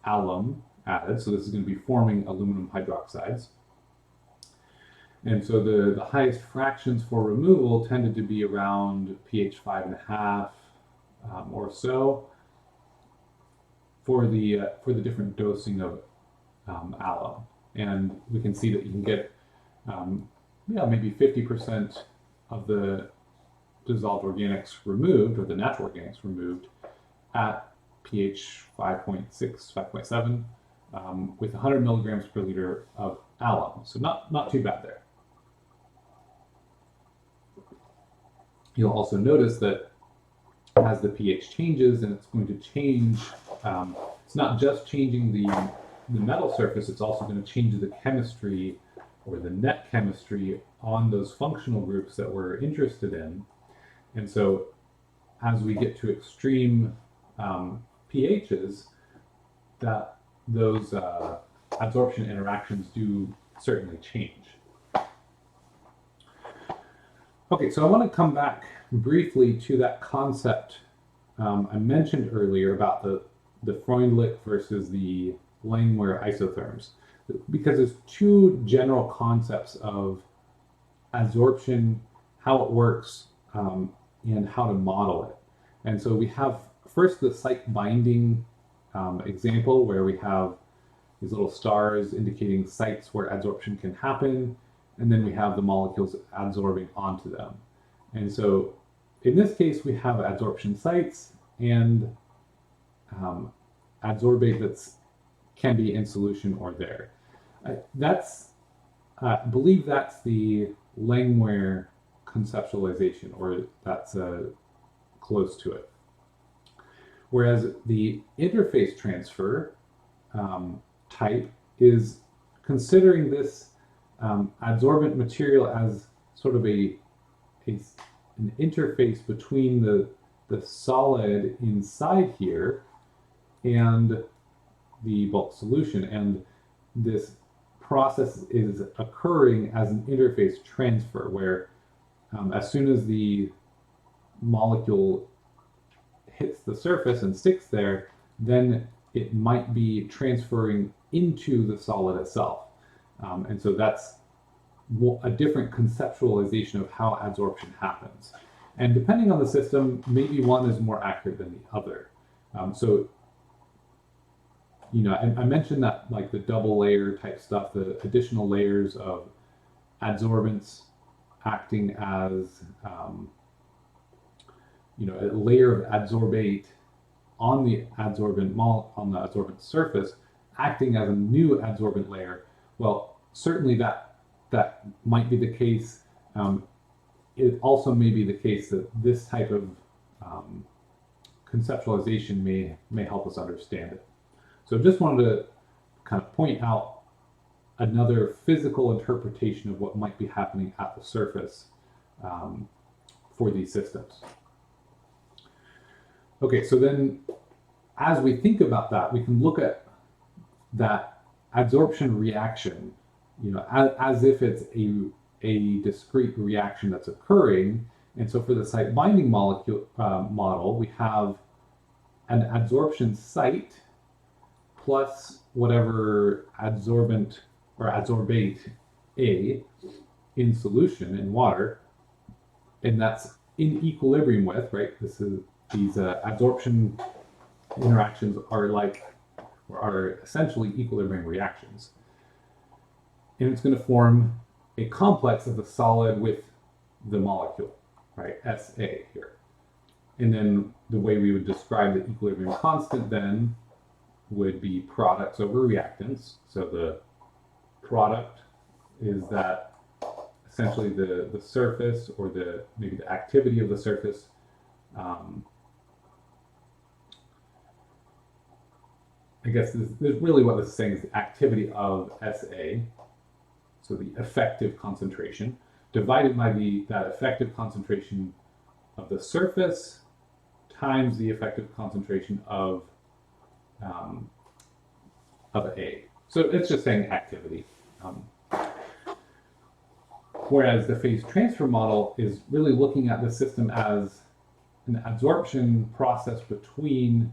alum added. So this is going to be forming aluminum hydroxides. And so the highest fractions for removal tended to be around pH 5.5 or so for the different dosing of alum. And we can see that you can get yeah, maybe 50% of the dissolved organics removed, or the natural organics removed, at pH 5.6, 5.7, with 100 milligrams per liter of alum. So not too bad there. You'll also notice that as the pH changes, and it's going to change, it's not just changing the metal surface, it's also going to change the chemistry, or the net chemistry, on those functional groups that we're interested in. And so as we get to extreme pHs, that those adsorption interactions do certainly change. Okay, so I want to come back briefly to that concept I mentioned earlier about the Freundlich versus the Langmuir isotherms, because there's two general concepts of adsorption, how it works, and how to model it. And so we have first the site binding example, where we have these little stars indicating sites where adsorption can happen, and then we have the molecules adsorbing onto them. And so in this case, we have adsorption sites and adsorbate that can be in solution or there. I believe that's the Langmuir conceptualization, or that's close to it. Whereas the interface transfer type is considering this adsorbent material as sort of an interface between the solid inside here and the bulk solution, and this process is occurring as an interface transfer, where as soon as the molecule hits the surface and sticks there, then it might be transferring into the solid itself. And so that's a different conceptualization of how adsorption happens. And depending on the system, maybe one is more accurate than the other. So, you know, I mentioned that, like, the double layer type stuff, the additional layers of adsorbents acting as, you know, a layer of adsorbate on the adsorbent surface, acting as a new adsorbent layer. Well, certainly that might be the case. It also may be the case that this type of conceptualization may help us understand it. So just wanted to kind of point out another physical interpretation of what might be happening at the surface for these systems. Okay, so then as we think about that, we can look at that adsorption reaction, you know, as if it's a discrete reaction that's occurring. And so for the site binding molecule model, we have an adsorption site plus whatever adsorbent or adsorbate A in solution in water, and that's in equilibrium with, right? These adsorption interactions are essentially equilibrium reactions. And it's going to form a complex of the solid with the molecule, right? SA here. And then the way we would describe the equilibrium constant then would be products over reactants. So the product is that essentially the surface, or maybe the activity of the surface, I guess this really what this is saying is the activity of SA, so the effective concentration, divided by that effective concentration of the surface times the effective concentration of A. So it's just saying activity. Whereas the phase transfer model is really looking at the system as an adsorption process between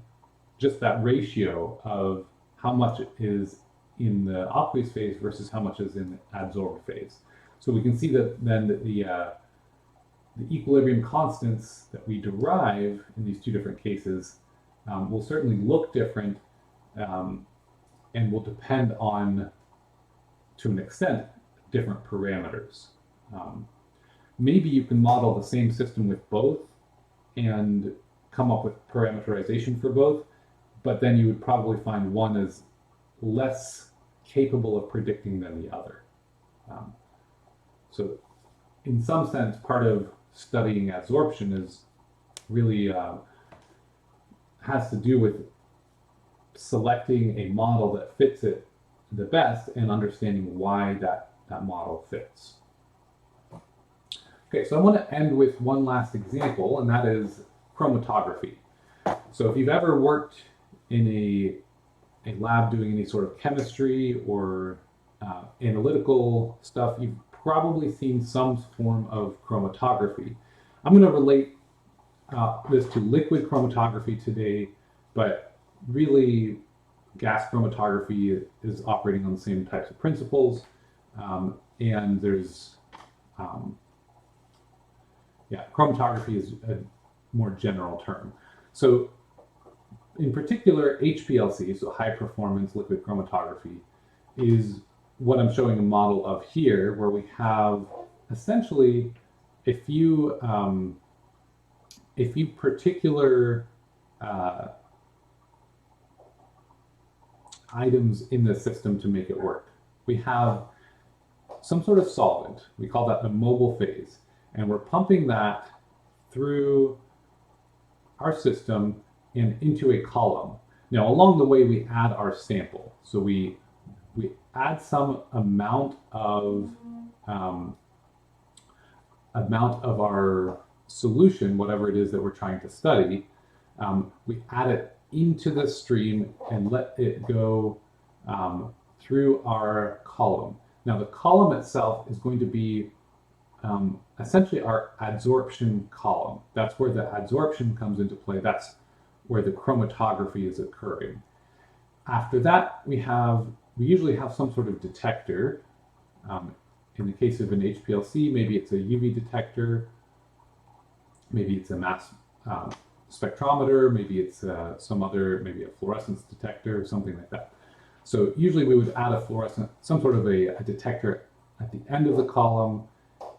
just that ratio of how much is in the aqueous phase versus how much is in the adsorbed phase. So we can see that then the equilibrium constants that we derive in these two different cases will certainly look different and will depend on to an extent, different parameters. Maybe you can model the same system with both and come up with parameterization for both, but then you would probably find one is less capable of predicting than the other. So in some sense, part of studying adsorption is really has to do with selecting a model that fits it the best and understanding why that model fits. Okay, so I want to end with one last example, and that is chromatography. So if you've ever worked in a lab doing any sort of chemistry or analytical stuff, you've probably seen some form of chromatography. I'm going to relate this to liquid chromatography today, but really gas chromatography is operating on the same types of principles, and there's chromatography is a more general term. So in particular, HPLC, so high performance liquid chromatography, is what I'm showing a model of here, where we have essentially a few particular items in the system to make it work. We have some sort of solvent. We call that the mobile phase, and we're pumping that through our system and into a column. Now, along the way, we add our sample. So we add some amount of our solution, whatever it is that we're trying to study. We add it into the stream and let it go through our column. Now, the column itself is going to be essentially our adsorption column. That's where the adsorption comes into play. That's where the chromatography is occurring. After that, we usually have some sort of detector. In the case of an HPLC, maybe it's a UV detector, maybe it's a mass spectrometer, maybe it's maybe a fluorescence detector, something like that. So usually we would add some sort of a detector at the end of the column,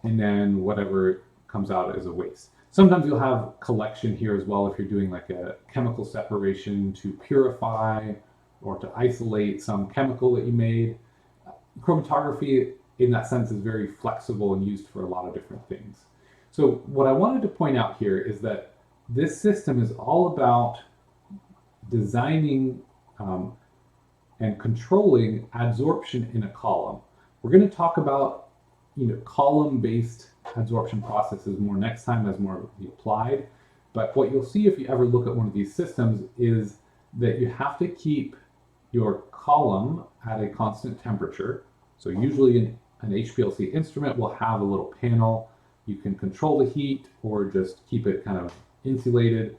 and then whatever comes out as a waste. Sometimes you'll have collection here as well if you're doing like a chemical separation to purify or to isolate some chemical that you made. Chromatography, in that sense, is very flexible and used for a lot of different things. So what I wanted to point out here is that this system is all about designing and controlling adsorption in a column. We're going to talk about column-based adsorption processes more next time as more be applied. But what you'll see if you ever look at one of these systems is that you have to keep your column at a constant temperature. So usually an HPLC instrument will have a little panel. You can control the heat or just keep it kind of insulated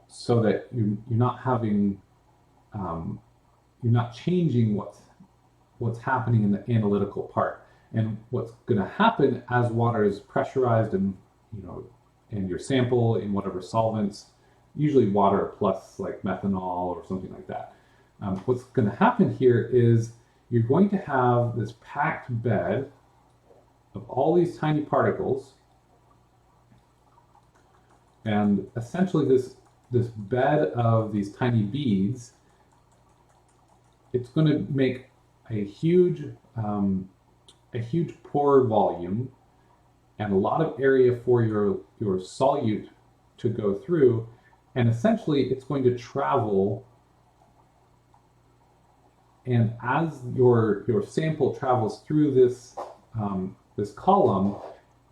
so that you're not having, you're not changing what's happening in the analytical part. And what's going to happen as water is pressurized and your sample in whatever solvents, usually water plus like methanol or something like that. What's going to happen here is you're going to have this packed bed of all these tiny particles, and essentially this bed of these tiny beads, it's going to make a huge pore volume and a lot of area for your solute to go through, and essentially it's going to travel, and as your sample travels through this this column,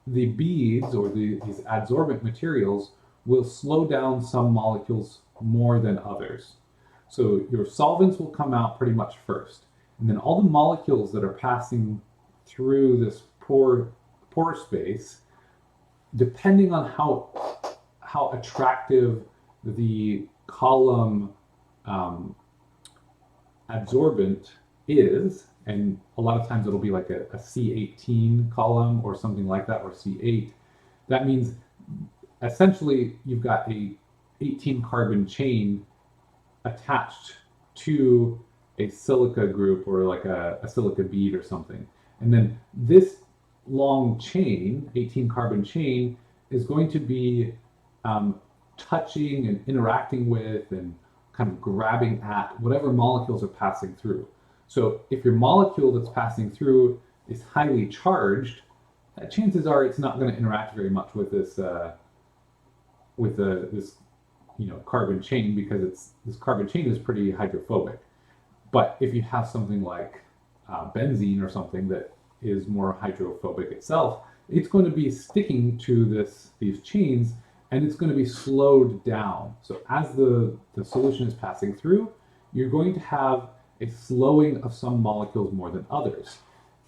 the beads or these adsorbent materials will slow down some molecules more than others. So your solvents will come out pretty much first, and then all the molecules that are passing through this pore space, depending on how attractive the column adsorbent is, and a lot of times it'll be like a C18 column or something like that, or C8. That means essentially you've got a 18 carbon chain attached to a silica group or like a silica bead or something. And then this long chain, 18 carbon chain, is going to be touching and interacting with and kind of grabbing at whatever molecules are passing through. So if your molecule that's passing through is highly charged, chances are it's not going to interact very much with this this carbon chain, because this carbon chain is pretty hydrophobic. But if you have something like benzene or something that is more hydrophobic itself, it's going to be sticking to these chains, and it's going to be slowed down. So as the solution is passing through, you're going to have a slowing of some molecules more than others.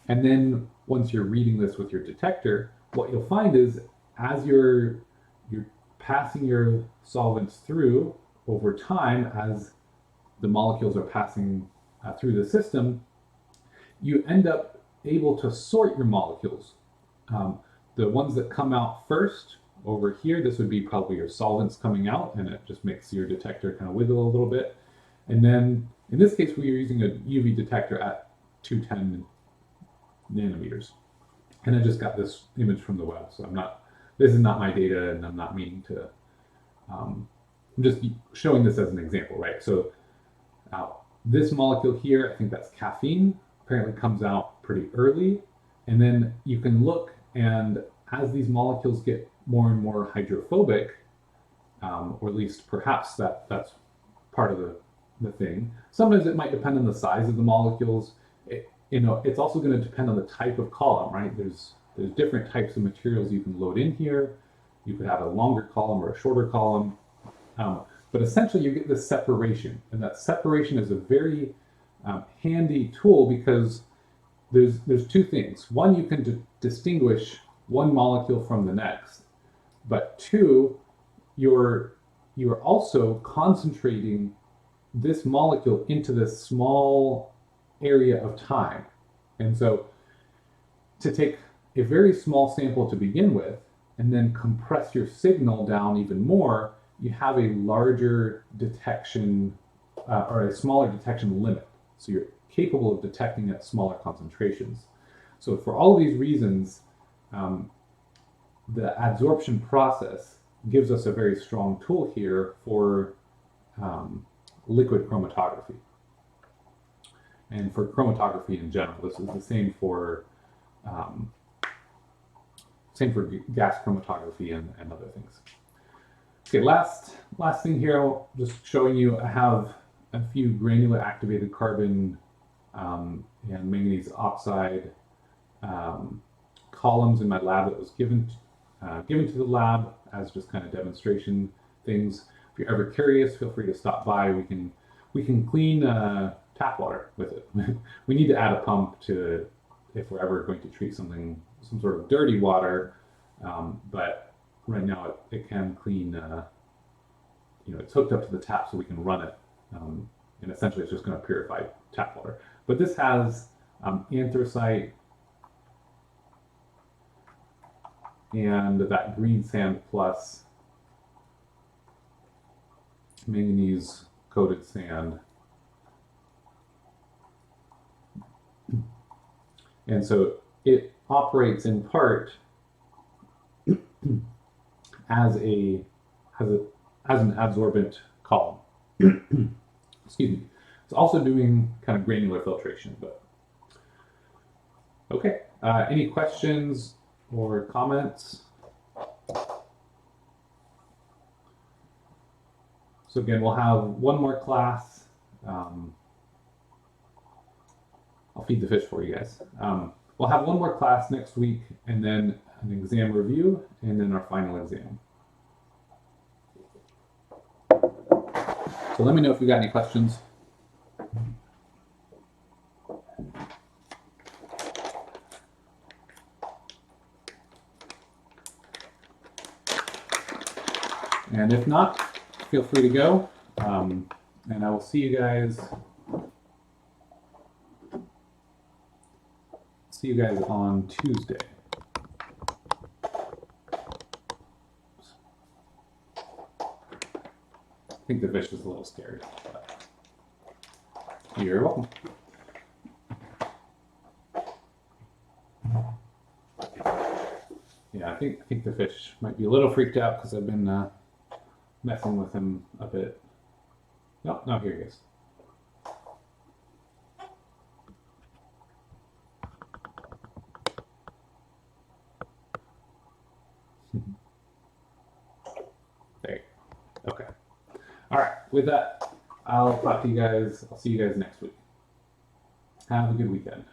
And then once you're reading this with your detector, what you'll find is as you're passing your solvents through over time, as the molecules are passing through the system, you end up able to sort your molecules. The ones that come out first over here, this would be probably your solvents coming out, and it just makes your detector kind of wiggle a little bit. And then in this case, we are using a UV detector at 210 nanometers. And I just got this image from the web, so this is not my data, and I'm not meaning to, I'm just showing this as an example, right? So this molecule here, I think that's caffeine, apparently comes out pretty early. And then you can look, and as these molecules get more and more hydrophobic, or at least perhaps that's part of the thing. Sometimes it might depend on the size of the molecules. It's also going to depend on the type of column, right? There's different types of materials you can load in here. You could have a longer column or a shorter column. But essentially you get this separation, and that separation is a very handy tool, because there's two things. One, you can distinguish one molecule from the next, but two, you're also concentrating this molecule into this small area of time. And so to take a very small sample to begin with, and then compress your signal down even more, you have a larger detection or a smaller detection limit. So you're capable of detecting at smaller concentrations. So for all of these reasons, the adsorption process gives us a very strong tool here for liquid chromatography. And for chromatography in general, this is the same for gas chromatography and other things. Okay, last thing here, just showing you, I have a few granular activated carbon and manganese oxide columns in my lab that was given to the lab as just kind of demonstration things. If you're ever curious, feel free to stop by. We can clean tap water with it. We need to add a pump to, if we're ever going to treat some sort of dirty water, but right now it can clean, it's hooked up to the tap so we can run it, and essentially it's just going to purify tap water. But this has anthracite and that green sand plus manganese coated sand. And so it operates in part as an adsorbent column. Excuse me. It's also doing kind of granular filtration, but okay. Any questions or comments? So again, we'll have one more class. I'll feed the fish for you guys. We'll have one more class next week, and then an exam review, and then our final exam. So let me know if you got any questions. And if not, feel free to go. And I will see you guys. See you guys on Tuesday. I think the fish is a little scared. But You're welcome. Yeah, I think the fish might be a little freaked out because I've been messing with him a bit. No, here he is. There you go. Okay. All right. With that, I'll talk to you guys. I'll see you guys next week. Have a good weekend.